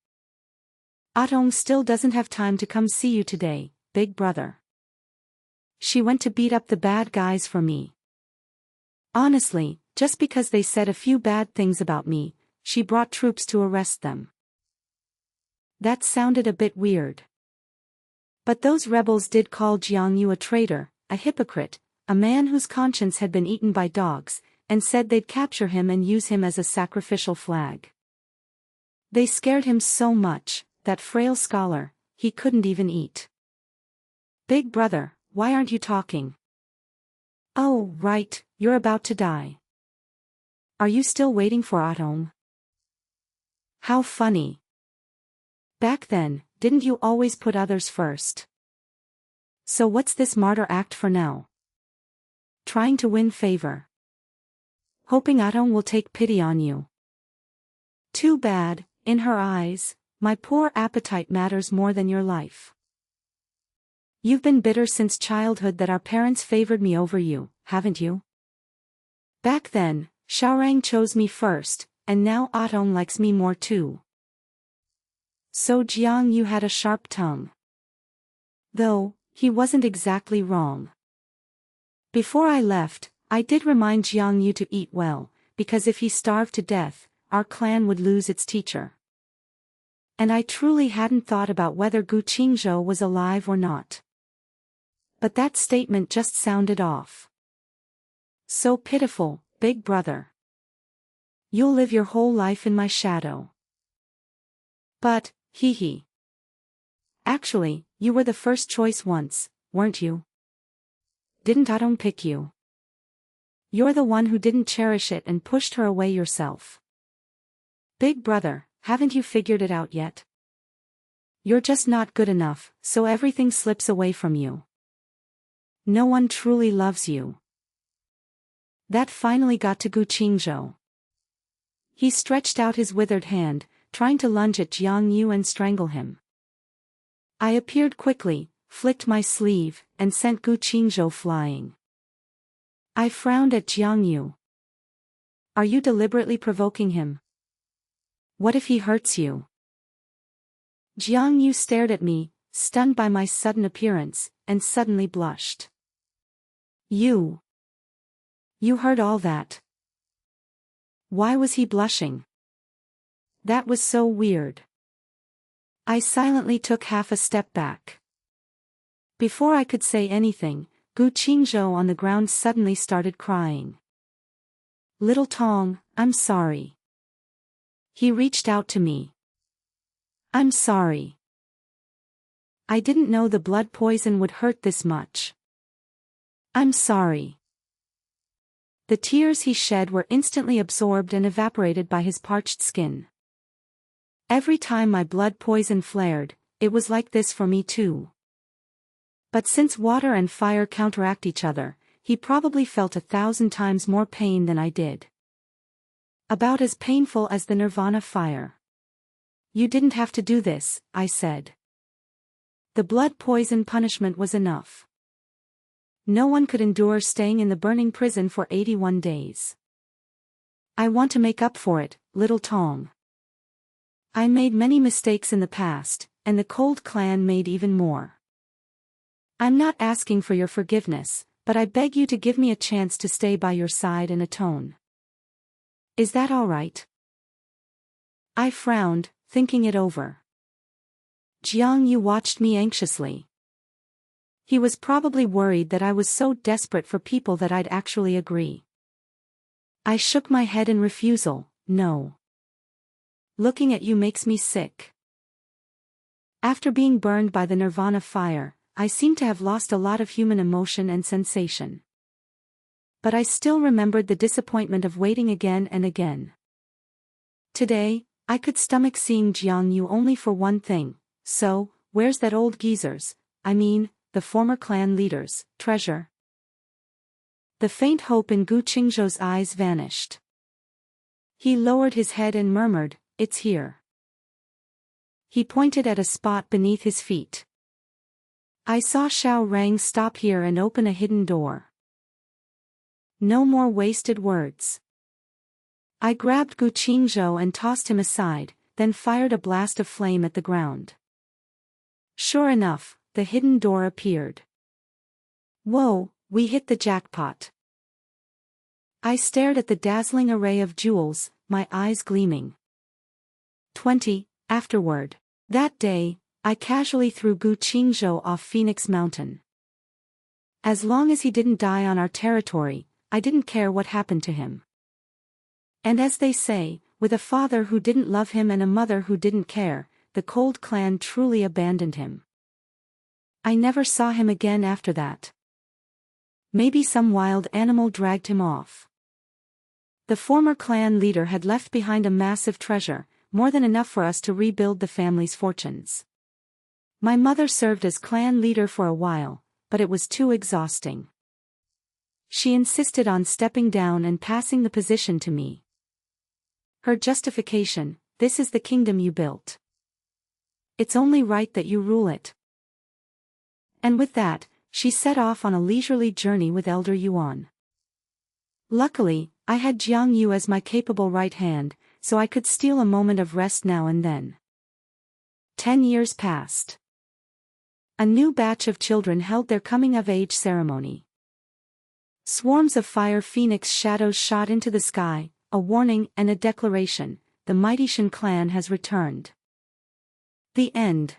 Atong still doesn't have time to come see you today, big brother. She went to beat up the bad guys for me. Honestly, just because they said a few bad things about me, she brought troops to arrest them. That sounded a bit weird. But those rebels did call Jiang Yu a traitor, a hypocrite, a man whose conscience had been eaten by dogs, and said they'd capture him and use him as a sacrificial flag. They scared him so much, that frail scholar, he couldn't even eat. Big brother, why aren't you talking? Oh, right, you're about to die. Are you still waiting for Atong? How funny. Back then, didn't you always put others first? So what's this martyr act for now? Trying to win favor. Hoping Atong will take pity on you. Too bad, in her eyes, my poor appetite matters more than your life. You've been bitter since childhood that our parents favored me over you, haven't you? Back then, Xiaorang chose me first, and now Atong likes me more too. So Jiang Yu had a sharp tongue. Though, he wasn't exactly wrong. Before I left, I did remind Jiang Yu to eat well, because if he starved to death, our clan would lose its teacher. And I truly hadn't thought about whether Gu Qingzhou was alive or not. But that statement just sounded off. So pitiful, big brother. You'll live your whole life in my shadow. But, hee hee. Actually, you were the first choice once, weren't you? Didn't Atong pick you? You're the one who didn't cherish it and pushed her away yourself. Big brother, haven't you figured it out yet? You're just not good enough, so everything slips away from you. No one truly loves you. That finally got to Gu Qingzhou. He stretched out his withered hand, trying to lunge at Jiang Yu and strangle him. I appeared quickly, flicked my sleeve, and sent Gu Qingzhou flying. I frowned at Jiang Yu. Are you deliberately provoking him? What if he hurts you? Jiang Yu stared at me, stunned by my sudden appearance, and suddenly blushed. You heard all that. Why was he blushing? That was so weird. I silently took half a step back. Before I could say anything, Gu Qingzhou on the ground suddenly started crying. Little Tong, I'm sorry. He reached out to me. I'm sorry. I didn't know the blood poison would hurt this much. I'm sorry. The tears he shed were instantly absorbed and evaporated by his parched skin. Every time my blood poison flared, it was like this for me too. But since water and fire counteract each other, he probably felt 1,000 times more pain than I did. About as painful as the nirvana fire. You didn't have to do this, I said. The blood poison punishment was enough. No one could endure staying in the burning prison for 81 days. I want to make up for it, little Tong. I made many mistakes in the past, and the Cold Clan made even more. I'm not asking for your forgiveness, but I beg you to give me a chance to stay by your side and atone. Is that all right? I frowned, thinking it over. Jiang Yu watched me anxiously. He was probably worried that I was so desperate for people that I'd actually agree. I shook my head in refusal. No. Looking at you makes me sick. After being burned by the nirvana fire, I seem to have lost a lot of human emotion and sensation. But I still remembered the disappointment of waiting again and again. Today, I could stomach seeing Jiang Yu only for one thing. So, where's that old geezer's, the former clan leader's, treasure? The faint hope in Gu Qingzhou's eyes vanished. He lowered his head and murmured, "It's here." He pointed at a spot beneath his feet. I saw Xiaorang stop here and open a hidden door. No more wasted words. I grabbed Gu Qingzhou and tossed him aside, then fired a blast of flame at the ground. Sure enough, the hidden door appeared. Whoa, we hit the jackpot. I stared at the dazzling array of jewels, my eyes gleaming. 20. Afterward. That day, I casually threw Gu Qingzhou off Phoenix Mountain. As long as he didn't die on our territory, I didn't care what happened to him. And as they say, with a father who didn't love him and a mother who didn't care, the Cold Clan truly abandoned him. I never saw him again after that. Maybe some wild animal dragged him off. The former clan leader had left behind a massive treasure, more than enough for us to rebuild the family's fortunes. My mother served as clan leader for a while, but it was too exhausting. She insisted on stepping down and passing the position to me. Her justification: this is the kingdom you built. It's only right that you rule it. And with that, she set off on a leisurely journey with Elder Yuan. Luckily, I had Jiang Yu as my capable right hand, so I could steal a moment of rest now and then. 10 years passed. A new batch of children held their coming-of-age ceremony. Swarms of fire phoenix shadows shot into the sky, a warning and a declaration: the mighty Shan clan has returned. The end.